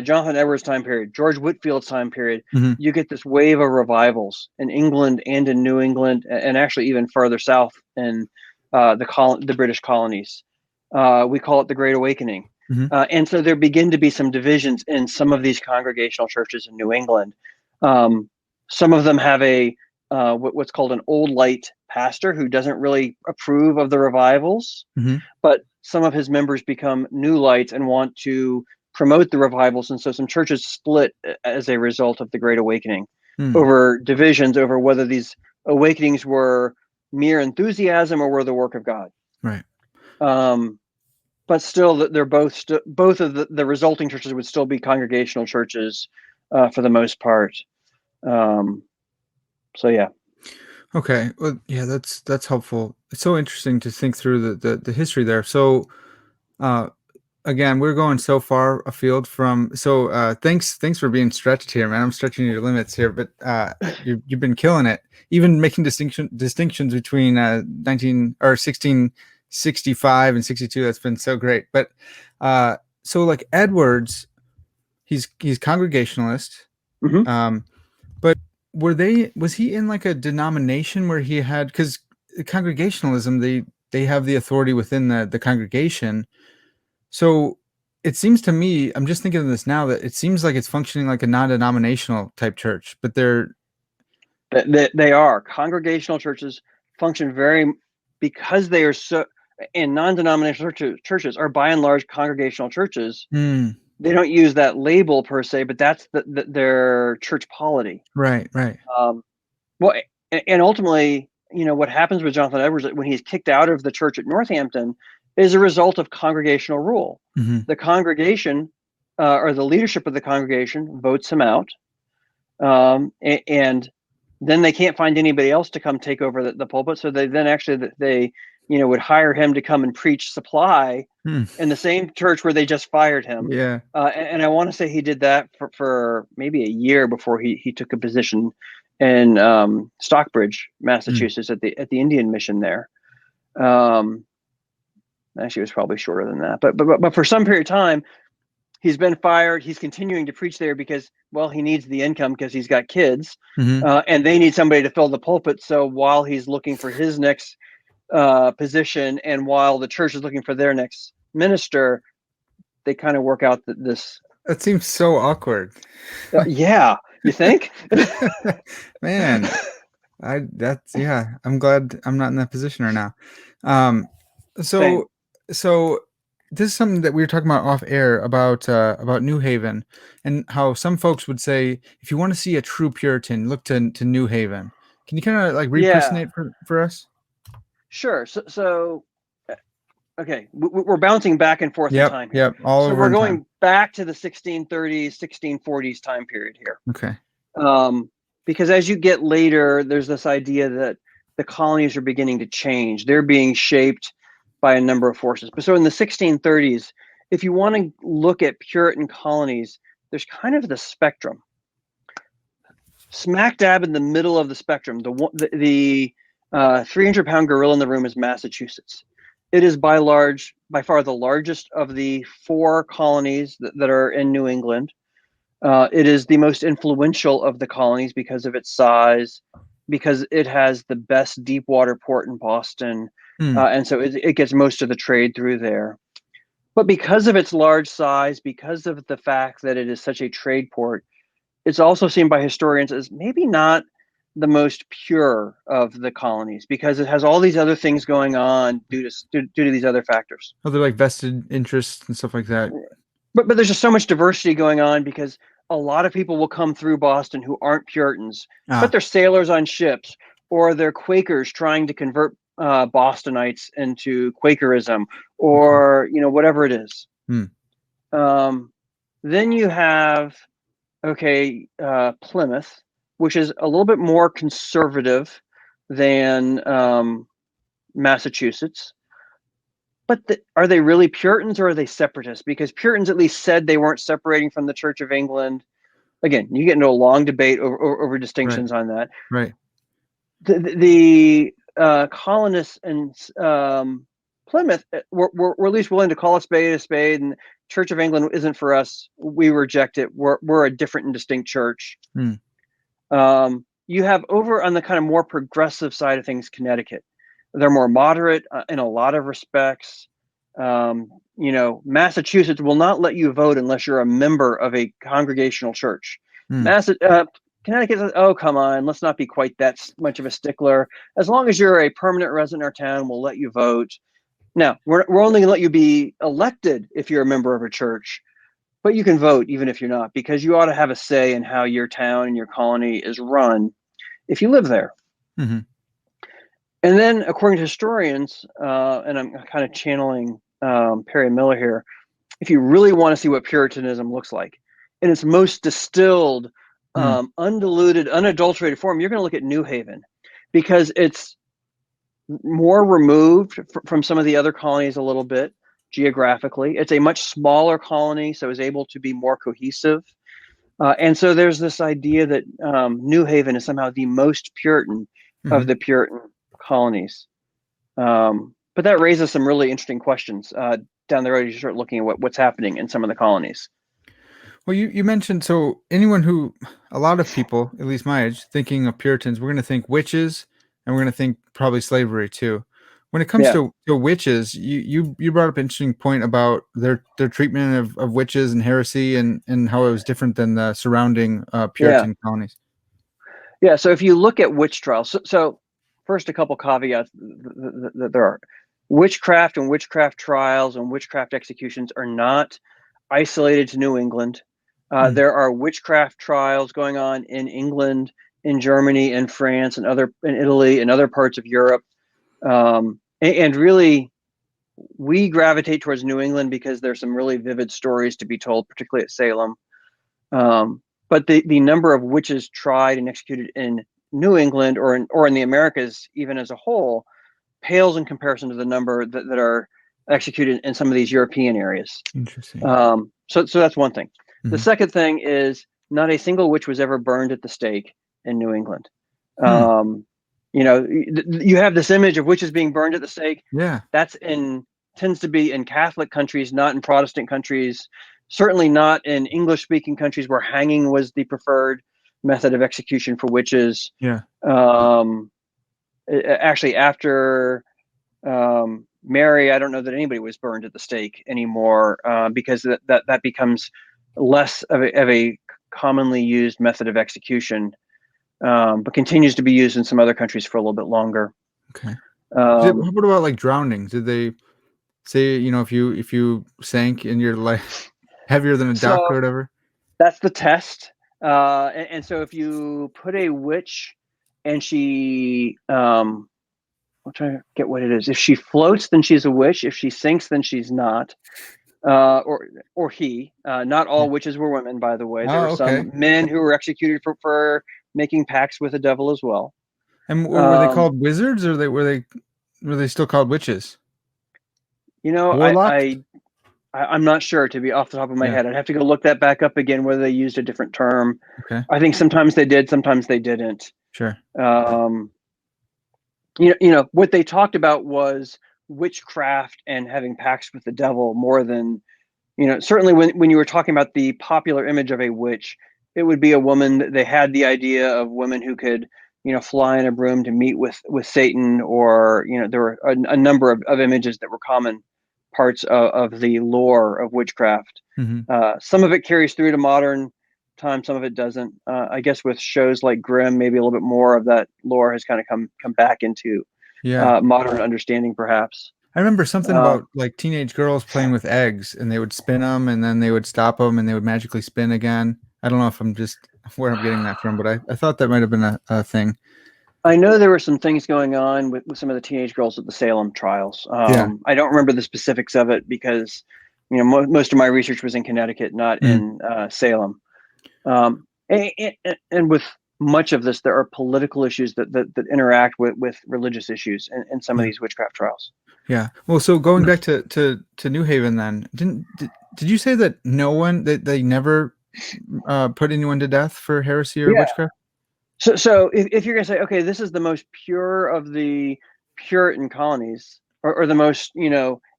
Jonathan Edwards' time period, George Whitfield's time period, you get this wave of revivals in England and in New England, and actually even further south in the British colonies. We call it the Great Awakening. And so there begin to be some divisions in some of these congregational churches in New England. Some of them have what's called an old light pastor who doesn't really approve of the revivals, but some of his members become new lights and want to promote the revivals. And so some churches split as a result of the Great Awakening over divisions over whether these awakenings were mere enthusiasm or were the work of God. Right. But still, they're both of the resulting churches would still be congregational churches for the most part. So yeah. Okay. Well, yeah, that's helpful. It's so interesting to think through the history there. So, again, we're going so far afield from. So, thanks for being stretched here, man. I'm stretching your limits here, but you've been killing it. Even making distinctions between 1665 and 62. That's been so great. But so like Edwards, he's Congregationalist. But was he in like a denomination where he had, because Congregationalism, they have the authority within the congregation. So it seems to me, I'm just thinking of this now, that it seems like it's functioning like a non-denominational type church, but they are. Congregational churches function because they are so, and non-denominational churches are by and large congregational churches. They don't use that label per se, but that's their church polity. Right. Well, and ultimately, what happens with Jonathan Edwards when he's kicked out of the church at Northampton is a result of congregational rule. The congregation or the leadership of the congregation votes him out, and then they can't find anybody else to come take over the pulpit. So they would hire him to come and preach supply in the same church where they just fired him. Yeah. And I want to say he did that for maybe a year before he took a position in Stockbridge, Massachusetts, at the Indian mission there. Actually, it was probably shorter than that. But for some period of time, he's been fired. He's continuing to preach there because, well, he needs the income because he's got kids, and they need somebody to fill the pulpit. So while he's looking for his next position, and while the church is looking for their next minister, they kind of work out this. That seems so awkward. Yeah, you think? Man, I'm glad I'm not in that position right now. So this is something that we were talking about off air about New Haven, and how some folks would say, if you want to see a true Puritan, look to New Haven. Can you kind of like re-personate for us? Sure. So okay, we're bouncing back and forth in time here. So we're going back to the 1630s, 1640s time period here. Okay. Because as you get later, there's this idea that the colonies are beginning to change. They're being shaped by a number of forces. But so in the 1630s, if you want to look at Puritan colonies, there's kind of the spectrum. Smack dab in the middle of the spectrum, the 300-pound gorilla in the room is Massachusetts. It is by far the largest of the 4 colonies that are in New England. It is the most influential of the colonies because of its size because it has the best deep water port in Boston. Hmm. And so it gets most of the trade through there. But because of its large size, because of the fact that it is such a trade port, it's also seen by historians as maybe not the most pure of the colonies, because it has all these other things going on due to these other factors. Oh, they're like vested interests and stuff like that. But there's just so much diversity going on, because a lot of people will come through Boston who aren't Puritans, but Ah, they're sailors on ships, or they're Quakers trying to convert Bostonites into Quakerism, okay. or whatever it is. Hmm. Um, then you have Plymouth, which is a little bit more conservative than Massachusetts. But are they really Puritans, or are they separatists? Because Puritans at least said they weren't separating from the Church of England. Again, you get into a long debate over Right. distinctions on that. Right. The colonists in Plymouth were at least willing to call a spade, and Church of England isn't for us. We reject it. We're a different and distinct church. Hmm. You have over on the kind of more progressive side of things, Connecticut. They're more moderate in a lot of respects. Massachusetts will not let you vote unless you're a member of a congregational church. Hmm. Mass- Connecticut says, "Oh, come on, let's not be quite that much of a stickler. As long as you're a permanent resident in our town, we'll let you vote." Now, we're only going to let you be elected if you're a member of a church, but you can vote even if you're not, because you ought to have a say in how your town and your colony is run if you live there. Mm-hmm. And then, according to historians, and I'm kind of channeling Perry Miller here, if you really want to see what Puritanism looks like in its most distilled, Hmm. undiluted, unadulterated form, you're going to look at New Haven, because it's more removed from some of the other colonies a little bit geographically. It's a much smaller colony, so it's able to be more cohesive. And so there's this idea that New Haven is somehow the most Puritan Mm-hmm. of the Puritan colonies. But that raises some really interesting questions down the road as you start looking at what's happening in some of the colonies. Well, you mentioned so anyone who, a lot of people, at least my age, thinking of Puritans, we're going to think witches, and we're going to think probably slavery too. When it comes Yeah, to witches, you brought up an interesting point about their treatment of witches and heresy, and how it was different than the surrounding yeah, Puritan colonies. yeah. So if you look at witch trials, so first, a couple caveats that there are. Witchcraft and witchcraft trials and witchcraft executions are not isolated to New England. Mm. There are witchcraft trials going on in England, in Germany, in France, and in Italy, and other parts of Europe. And really, we gravitate towards New England because there's some really vivid stories to be told, particularly at Salem. But the number of witches tried and executed in New England, or in the Americas even as a whole, pales in comparison to the number that are executed in some of these European areas. Interesting. So that's one thing. The Hmm. second thing is, not a single witch was ever burned at the stake in New England. Hmm. You have this image of witches being burned at the stake. Yeah. That's tends to be in Catholic countries, not in Protestant countries. Certainly not in English-speaking countries where hanging was the preferred method of execution for witches. Yeah. Um, Actually, after Mary, I don't know that anybody was burned at the stake anymore, because that becomes less of a commonly used method of execution, but continues to be used in some other countries for a little bit longer. Okay. Um, What about like drowning? Did they say, if you sank and you're like heavier than a duck or so whatever? that's the test. And so if you put a witch and she, I'll try to get what it is. If she floats, then she's a witch. If she sinks, then she's not. Or he. Not Yeah. all witches were women, by the way. There Oh, were okay. some men who were executed for making pacts with the devil as well. And were they Um, called wizards, or were they still called witches? you know, Warlocks? I'm not sure, to be off the top of my Yeah. head. I'd have to go look that back up again, whether they used a different term. Okay. I think sometimes they did, sometimes they didn't. Sure. Um, what they talked about was witchcraft and having pacts with the devil more than, certainly when you were talking about the popular image of a witch, it would be a woman. They had the idea of women who could fly in a broom to meet with Satan, or there were a number of images that were common parts of the lore of witchcraft. Some of it carries through to modern time, some of it doesn't. I guess with shows like Grimm, maybe a little bit more of that lore has kind of come back into modern understanding, perhaps. I remember something about like teenage girls playing with eggs, and they would spin them, and then they would stop them, and they would magically spin again. I don't know if I'm just where I'm getting that from, but I thought that might have been a thing. I know there were some things going on with some of the teenage girls at the Salem trials. I don't remember the specifics of it because, most of my research was in Connecticut, not in Salem. And with much of this, there are political issues that interact with religious issues in some of these witchcraft trials. Yeah. Well, so going back to New Haven, then did you say that that they never put anyone to death for heresy or witchcraft? So if you're going to say, okay, this is the most pure of the Puritan colonies, or the most,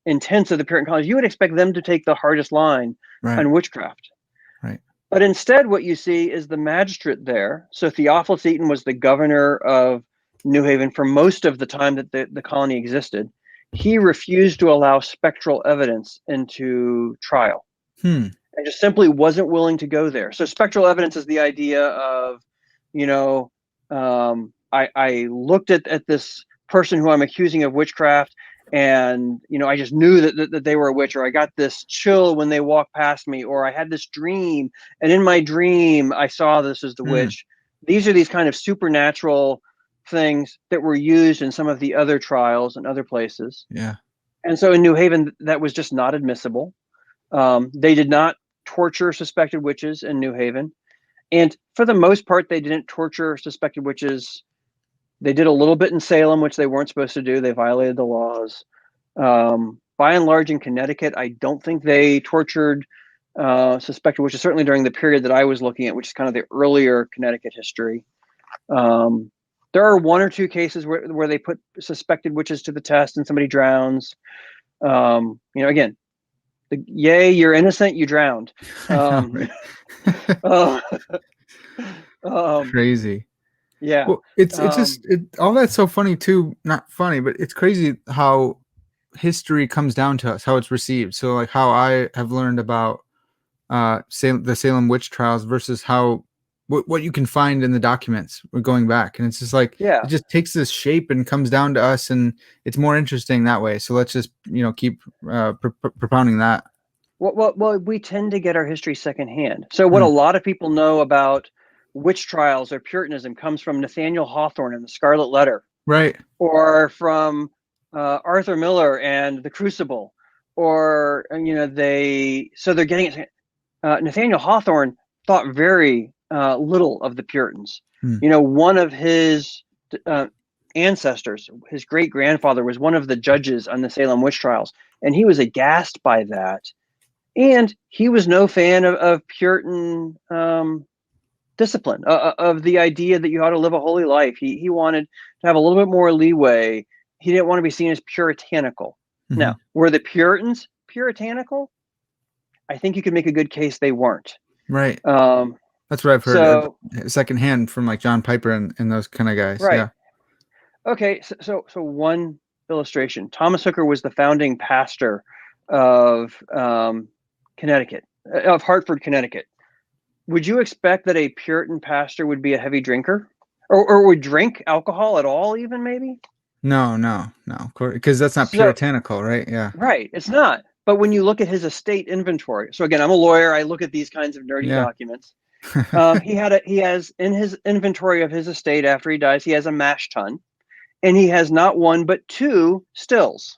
intense of the Puritan colonies, you would expect them to take the hardest line on witchcraft. Right. But instead, what you see is the magistrate there. So Theophilus Eaton was the governor of New Haven for most of the time that the colony existed. He refused to allow spectral evidence into trial. And just simply wasn't willing to go there. So spectral evidence is the idea of, I looked at this person who I'm accusing of witchcraft, and I just knew that they were a witch, or I got this chill when they walked past me, or I had this dream, and in my dream I saw this as the witch. These are these kind of supernatural things that were used in some of the other trials and other places. Yeah. And so in New Haven, that was just not admissible. They did not torture suspected witches in New Haven. And for the most part, they didn't torture suspected witches. They did a little bit in Salem, which they weren't supposed to do. They violated the laws. By and large, in Connecticut, I don't think they tortured suspected witches, certainly during the period that I was looking at, which is kind of the earlier Connecticut history. There are one or two cases where they put suspected witches to the test and somebody drowns. Again, yay, you're innocent, you drowned. Crazy. Yeah. Well, it's just all that's so funny too. Not funny, but it's crazy how history comes down to us, how it's received. So like how I have learned about the Salem witch trials versus what you can find in the documents going back, and it's just like it just takes this shape and comes down to us, and it's more interesting that way. So let's just keep propounding that. Well, we tend to get our history secondhand. So what a lot of people know about witch trials or Puritanism comes from Nathaniel Hawthorne and the Scarlet Letter, right? Or from Arthur Miller and the Crucible, or they're getting it. Nathaniel Hawthorne thought very little of the Puritans. One of his ancestors, his great grandfather, was one of the judges on the Salem witch trials, and he was aghast by that. And he was no fan of Puritan discipline, of the idea that you ought to live a holy life. He wanted to have a little bit more leeway. He didn't want to be seen as puritanical. Now, were the Puritans puritanical? I think you could make a good case they weren't. Right. That's what I've heard secondhand from like John Piper and those kind of guys. Right. Yeah. Okay. So one illustration. Thomas Hooker was the founding pastor of Connecticut, of Hartford, Connecticut. Would you expect that a Puritan pastor would be a heavy drinker, or would drink alcohol at all, even maybe? No, because that's not puritanical, right? Yeah. Right. It's not. But when you look at his estate inventory, so again, I'm a lawyer. I look at these kinds of nerdy documents. He has in his inventory of his estate after he dies, he has a mash tun, and he has not one but two stills.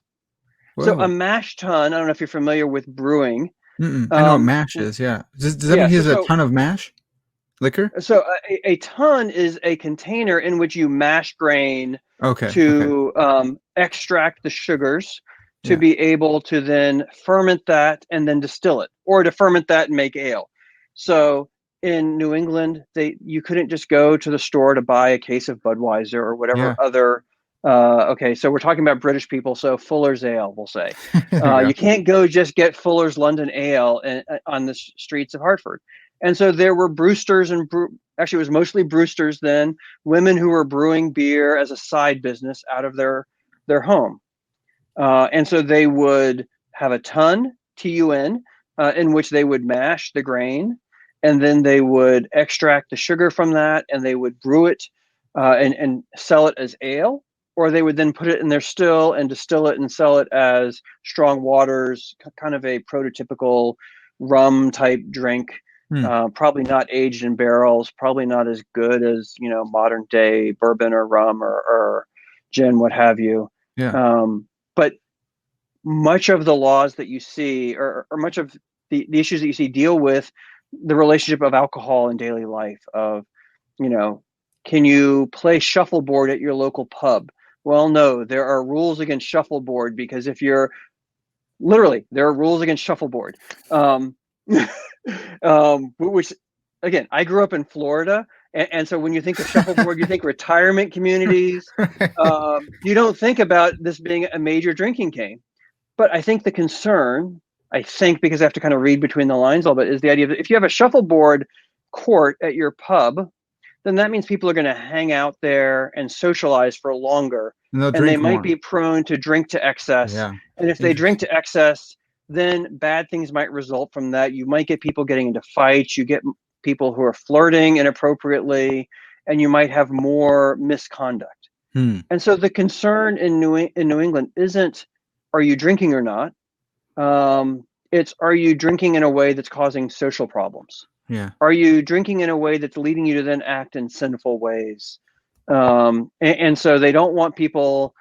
Whoa. So a mash tun, I don't know if you're familiar with brewing. I know what mash is. Yeah. Does that mean he has a ton of mash liquor? So a ton is a container in which you mash grain to extract the sugars to be able to then ferment that and then distill it, or to ferment that and make ale. So in New England, you couldn't just go to the store to buy a case of Budweiser or whatever other. So we're talking about British people, so Fuller's Ale, we'll say. You can't go just get Fuller's London Ale on the streets of Hartford. And so there were Brewsters actually, it was mostly Brewsters then, women who were brewing beer as a side business out of their home. And so they would have a tun, TUN, in which they would mash the grain, and then they would extract the sugar from that, and they would brew it and sell it as ale, or they would then put it in their still and distill it and sell it as strong waters, kind of a prototypical rum type drink. Probably not aged in barrels, probably not as good as, modern day bourbon or rum or gin, what have you. Yeah. But much of the laws that you see, or much of the issues that you see, deal with the relationship of alcohol in daily life. Of, can you play shuffleboard at your local pub? Well, no, there are rules against shuffleboard, because if you're literally, there are rules against shuffleboard. Which, again, I grew up in Florida, and so when you think of shuffleboard, you think retirement communities. You don't think about this being a major drinking game. But I think the concern, because I have to kind of read between the lines a little bit, is the idea that if you have a shuffleboard court at your pub, then that means people are going to hang out there and socialize for longer, And they'll and they drink might more. be prone to drink to excess. Yeah. And if they drink to excess, then bad things might result from that. You might get people getting into fights. You get people who are flirting inappropriately, and you might have more misconduct. And so the concern in New England isn't, are you drinking or not? It's, are you drinking in a way that's causing social problems? Yeah. Are you drinking in a way that's leading you to then act in sinful ways? And so they don't want people,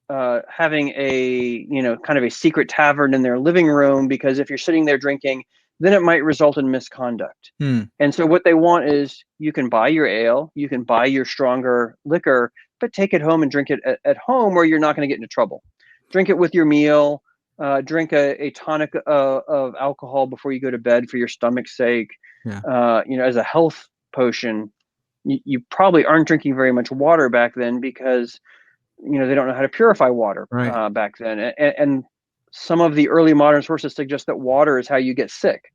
having a, kind of a secret tavern in their living room, because if you're sitting there drinking, then it might result in misconduct. And so what they want is, you can buy your ale, you can buy your stronger liquor, but take it home and drink it at home, where you're not going to get into trouble. Drink it with your meal. Drink a tonic of alcohol before you go to bed for your stomach's sake. Yeah. As a health potion. You probably aren't drinking very much water back then, because they don't know how to purify water Right. back then. And some of the early modern sources suggest that water is how you get sick.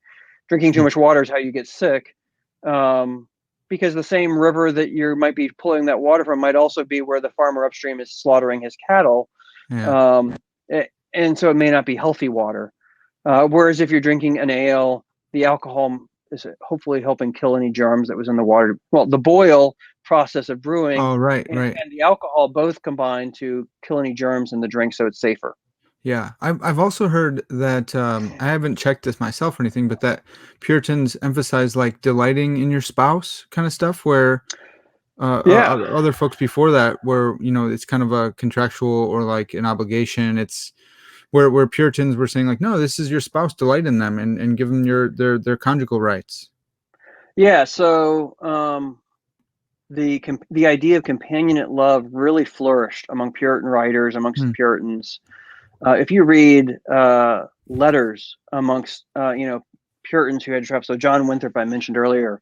Drinking too much water is how you get sick. Because the same river that you might be pulling that water from might also be where the farmer upstream is slaughtering his cattle. Yeah. And so it may not be healthy water. Whereas if you're drinking an ale, the alcohol is hopefully helping kill any germs that was in the water. Well, the boil process of brewing Oh, right. and the alcohol both combine to kill any germs in the drink, so it's safer. Yeah, I've also heard that I haven't checked this myself or anything, but that Puritans emphasize like delighting in your spouse kind of stuff, where Yeah. other folks before that, where it's kind of a contractual or like an obligation. It's where Puritans were saying like, no, this is your spouse, delight in them and give them their conjugal rights. Yeah. So the idea of companionate love really flourished among Puritan writers, amongst the Puritans. If you read letters amongst Puritans who had to travel, so John Winthrop, I mentioned earlier,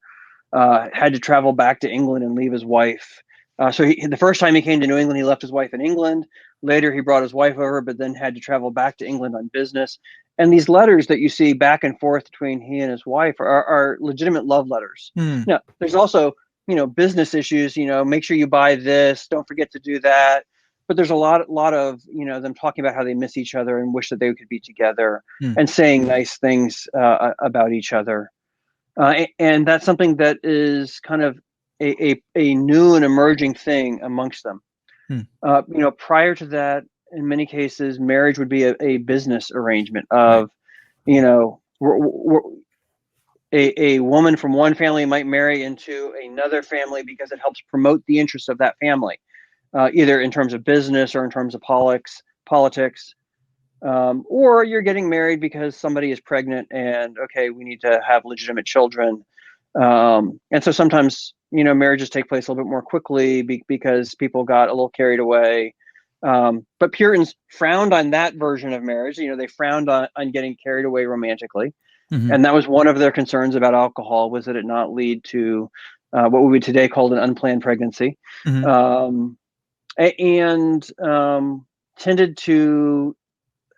had to travel back to England and leave his wife. So the first time he came to New England, he left his wife in England. Later, he brought his wife over, but then had to travel back to England on business. And these letters that you see back and forth between he and his wife are legitimate love letters. Now, there's also, business issues, make sure you buy this, don't forget to do that. But there's a lot of, them talking about how they miss each other and wish that they could be together, and saying nice things about each other. And that's something that is kind of a new and emerging thing amongst them. Prior to that, in many cases, marriage would be a business arrangement of, a woman from one family might marry into another family because it helps promote the interests of that family, either in terms of business or in terms of politics. Or you're getting married because somebody is pregnant and, okay, we need to have legitimate children. And so sometimes, marriages take place a little bit more quickly because people got a little carried away. But Puritans frowned on that version of marriage. They frowned on getting carried away romantically. And that was one of their concerns about alcohol, was that it not lead to what we would today call an unplanned pregnancy. And tended to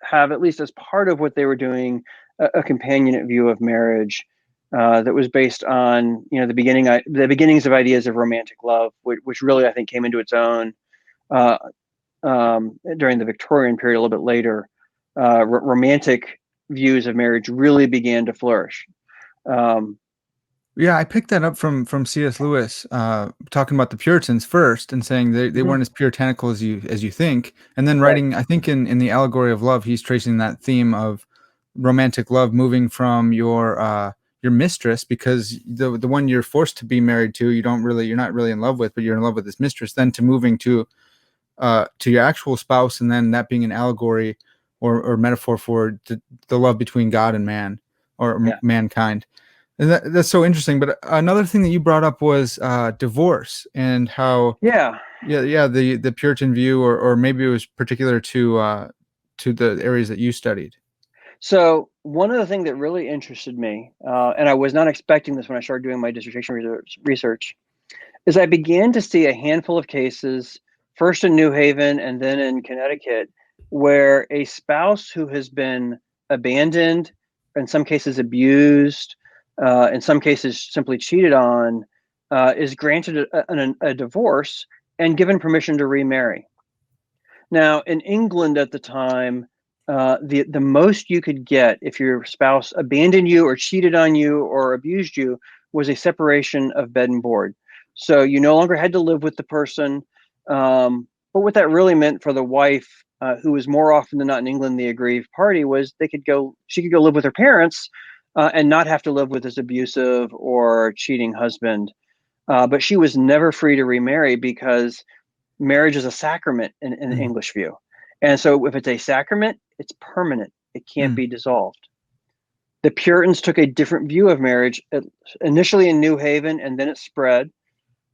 have, at least as part of what they were doing, a companionate view of marriage. that was based on the beginnings of ideas of romantic love, which really I think came into its own uh, during the Victorian period. A little bit later, romantic views of marriage really began to flourish. Yeah, I picked that up from C.S. Lewis, talking about the Puritans first and saying they Mhm. weren't as puritanical as you think, and then Right. writing, I think in the Allegory of Love, he's tracing that theme of romantic love moving from your mistress, because the one you're forced to be married to, you're not really in love with, but you're in love with this mistress, then to moving to your actual spouse, and then that being an allegory or metaphor for the love between God and man, or Yeah. mankind. And that's so interesting. But another thing that you brought up was divorce, and how Yeah. the Puritan view, or maybe it was particular to the areas that you studied. So one of the things that really interested me, and I was not expecting this when I started doing my dissertation research, is I began to see a handful of cases, first in New Haven and then in Connecticut, where a spouse who has been abandoned, in some cases abused, in some cases simply cheated on, is granted a divorce and given permission to remarry. Now, in England at the time, the most you could get if your spouse abandoned you or cheated on you or abused you was a separation of bed and board. So you no longer had to live with the person. But what that really meant for the wife, who was more often than not in England the aggrieved party, was she could go live with her parents and not have to live with this abusive or cheating husband. But she was never free to remarry, because marriage is a sacrament in the Mm, English view. And so if it's a sacrament, it's permanent. It can't mm, be dissolved. The Puritans took a different view of marriage, initially in New Haven, and then it spread.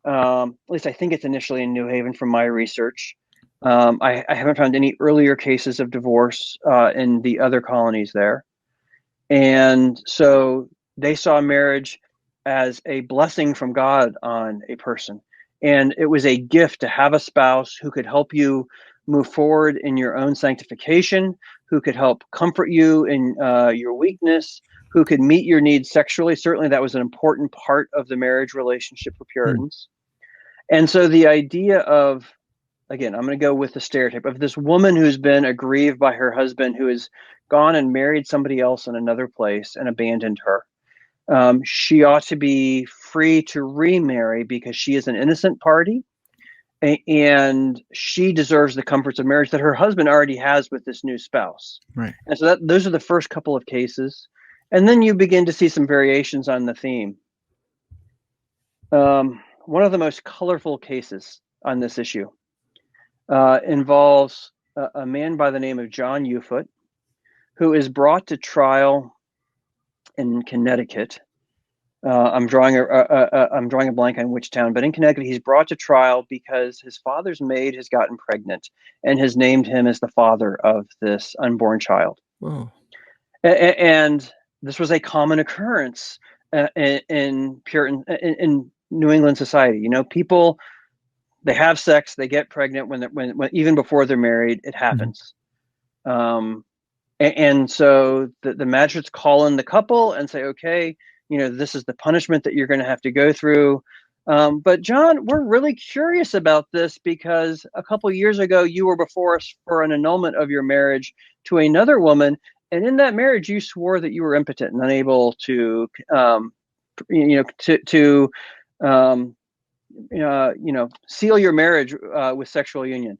At least I think it's initially in New Haven from my research. I haven't found any earlier cases of divorce in the other colonies there. And so they saw marriage as a blessing from God on a person. And it was a gift to have a spouse who could help you move forward in your own sanctification, who could help comfort you in your weakness, who could meet your needs sexually. Certainly, that was an important part of the marriage relationship for mm. Puritans. And so the idea of, again, I'm going to go with the stereotype of this woman who's been aggrieved by her husband, who has gone and married somebody else in another place and abandoned her. She ought to be free to remarry because she is an innocent party, and she deserves the comforts of marriage that her husband already has with this new spouse. Right. And so those are the first couple of cases. And then you begin to see some variations on the theme. One of the most colorful cases on this issue involves a man by the name of John Ufoot, who is brought to trial in Connecticut. I'm drawing a blank on which town, but in Connecticut, he's brought to trial because his father's maid has gotten pregnant and has named him as the father of this unborn child. Whoa. And this was a common occurrence in Puritan in New England society. People, they have sex, they get pregnant when even before they're married, it Mhm. happens. And so the magistrates call in the couple and say, okay, this is the punishment that you're going to have to go through. But John, we're really curious about this because a couple years ago, you were before us for an annulment of your marriage to another woman. And in that marriage, you swore that you were impotent and unable to, um, seal your marriage with sexual union.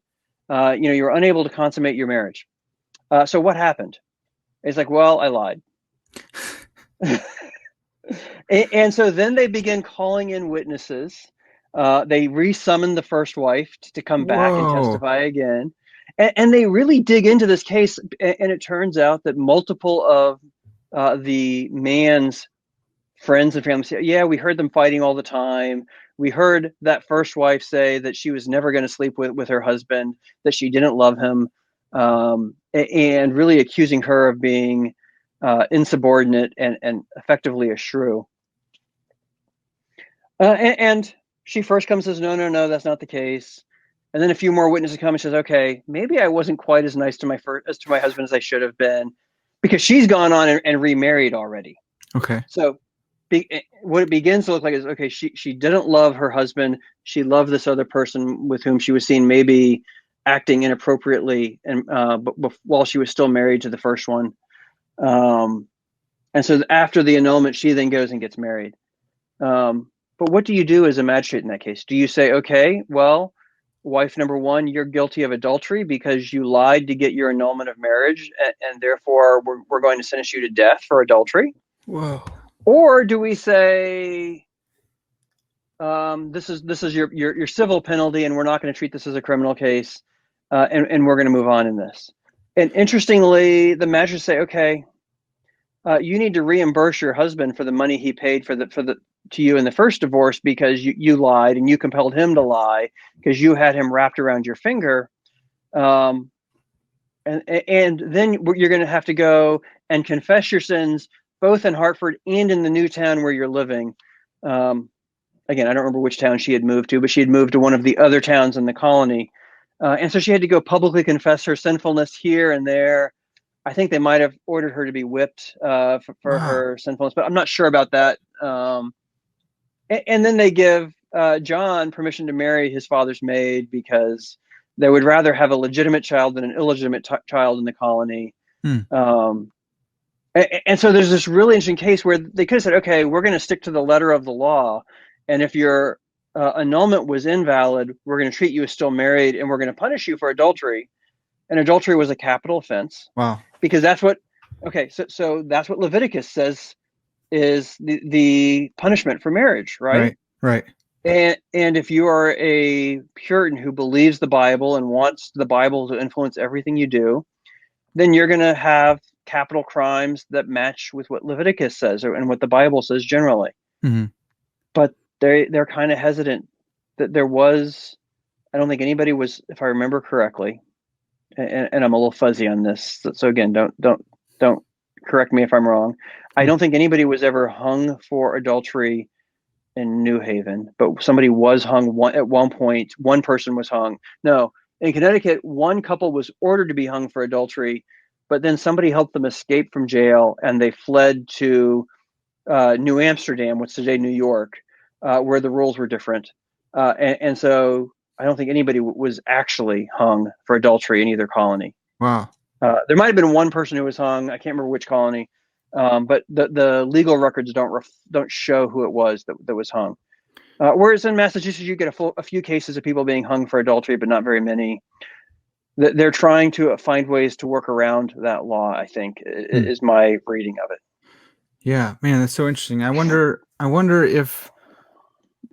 You're unable to consummate your marriage. So what happened? He's like, well, I lied. And so then they begin calling in witnesses. They resummon the first wife to come back and Whoa. testify again. And they really dig into this case. And it turns out that multiple of the man's friends and family say, yeah, we heard them fighting all the time. We heard that first wife say that she was never going to sleep with her husband, that she didn't love him, and really accusing her of being insubordinate and effectively a shrew. And she first comes and says, no, that's not the case. And then a few more witnesses come and says, okay, maybe I wasn't quite as nice to my husband as I should have been, because she's gone on and remarried already. Okay. So what it begins to look like is, okay, she didn't love her husband. She loved this other person with whom she was seen maybe acting inappropriately, and while she was still married to the first one. And so after the annulment, she then goes and gets married. But what do you do as a magistrate in that case? Do you say, okay, well, wife number one, you're guilty of adultery because you lied to get your annulment of marriage, and therefore we're going to sentence you to death for adultery? Whoa. Or do we say, this is your civil penalty, and we're not going to treat this as a criminal case, and we're going to move on in this? And interestingly, the magistrates say, okay, you need to reimburse your husband for the money he paid to you in the first divorce, because you lied and you compelled him to lie because you had him wrapped around your finger. And then you're going to have to go and confess your sins both in Hartford and in the new town where you're living. Again, I don't remember which town she had moved to, but she had moved to one of the other towns in the colony. And so she had to go publicly confess her sinfulness here and there. I think they might have ordered her to be whipped for her sinfulness, but I'm not sure about that. And then they give John permission to marry his father's maid because they would rather have a legitimate child than an illegitimate child in the colony. And so there's this really interesting case where they could have said, okay, we're going to stick to the letter of the law. And if your annulment was invalid, we're going to treat you as still married, and we're going to punish you for adultery. And adultery was a capital offense. Wow. Because that's what, so that's what Leviticus says is the punishment for marriage, right? Right. And if you are a Puritan who believes the Bible and wants the Bible to influence everything you do, then you're going to have capital crimes that match with what Leviticus says and what the Bible says generally. Mm-hmm. But they're kind of hesitant. That there was, I don't think anybody was, if I remember correctly, and I'm a little fuzzy on this, so again, don't correct me if I'm wrong. I don't think anybody was ever hung for adultery in New Haven, but somebody was hung at one point. One person was hung. No, in Connecticut, one couple was ordered to be hung for adultery, but then somebody helped them escape from jail, and they fled to New Amsterdam, what's today New York, where the rules were different. And so I don't think anybody was actually hung for adultery in either colony. Wow. There might have been one person who was hung. I can't remember which colony, but the legal records don't show who it was that was hung. Whereas in Massachusetts, you get a few cases of people being hung for adultery, but not very many. They're trying to find ways to work around that law, I think, is my reading of it. Yeah, man, that's so interesting. I wonder if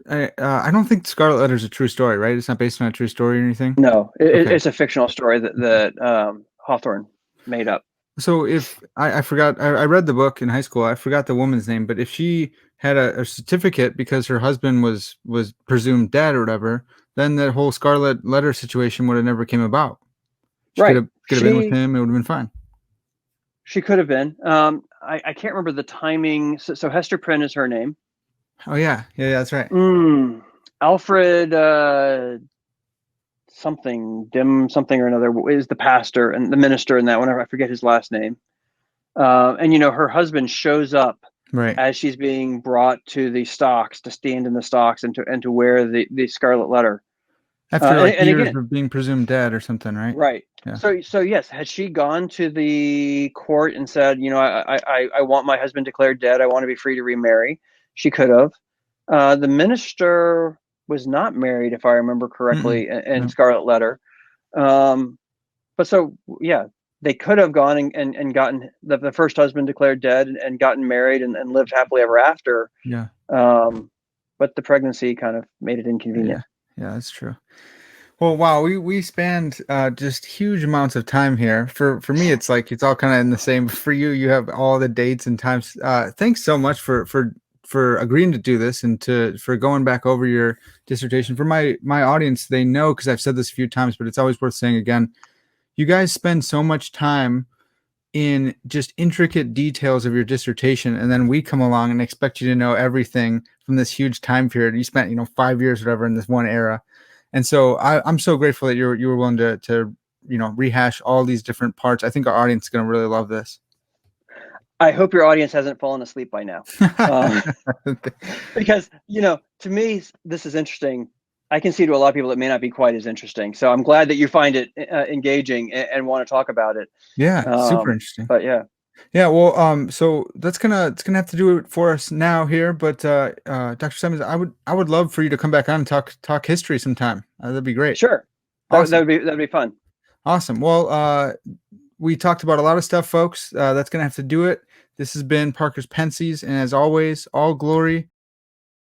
I don't think Scarlet Letter is a true story, right? It's not based on a true story or anything. No, it's a fictional story that Hawthorne made up. So if I forgot, I read the book in high school. I forgot the woman's name, but if she had a certificate because her husband was presumed dead or whatever, then that whole Scarlet Letter situation would have never came about. She could have been with him. It would have been fine. She could have been. I can't remember the timing. So Hester Prynne is her name. Oh yeah, that's right. Alfred something or another is the pastor and the minister in that one. I forget his last name. And her husband shows up as she's being brought to the stocks to stand in the stocks and to wear the Scarlet Letter. After years of being presumed dead or something, right? Right. Yeah. So yes, had she gone to the court and said, I want my husband declared dead, I want to be free to remarry, she could have. The minister was not married, if I remember correctly, in Scarlet Letter. But so yeah, they could have gone and gotten the first husband declared dead and gotten married and lived happily ever after. Yeah. But the pregnancy kind of made it inconvenient. Yeah, that's true. Well, wow, we spanned just huge amounts of time here. For me, it's like it's all kind of in the same. For you, you have all the dates and times. Thanks so much for agreeing to do this and for going back over your dissertation. For my audience, they know because I've said this a few times, but it's always worth saying again. You guys spend so much time in just intricate details of your dissertation, and then we come along and expect you to know everything from this huge time period. You spent 5 years or whatever in this one era. And so I'm so grateful that you were willing to rehash all these different parts. I think our audience is going to really love this. I hope your audience hasn't fallen asleep by now. Because, to me, this is interesting. I can see to a lot of people it may not be quite as interesting. So I'm glad that you find it engaging and want to talk about it. Yeah, super interesting. But yeah. Yeah, well, so it's gonna have to do it for us now here. But Dr. Simmons, I would love for you to come back on and talk history sometime. That'd be great. Sure. Awesome. That'd be fun. Awesome. Well, we talked about a lot of stuff, folks. That's gonna have to do it. This has been Parker's Pensies, and as always, all glory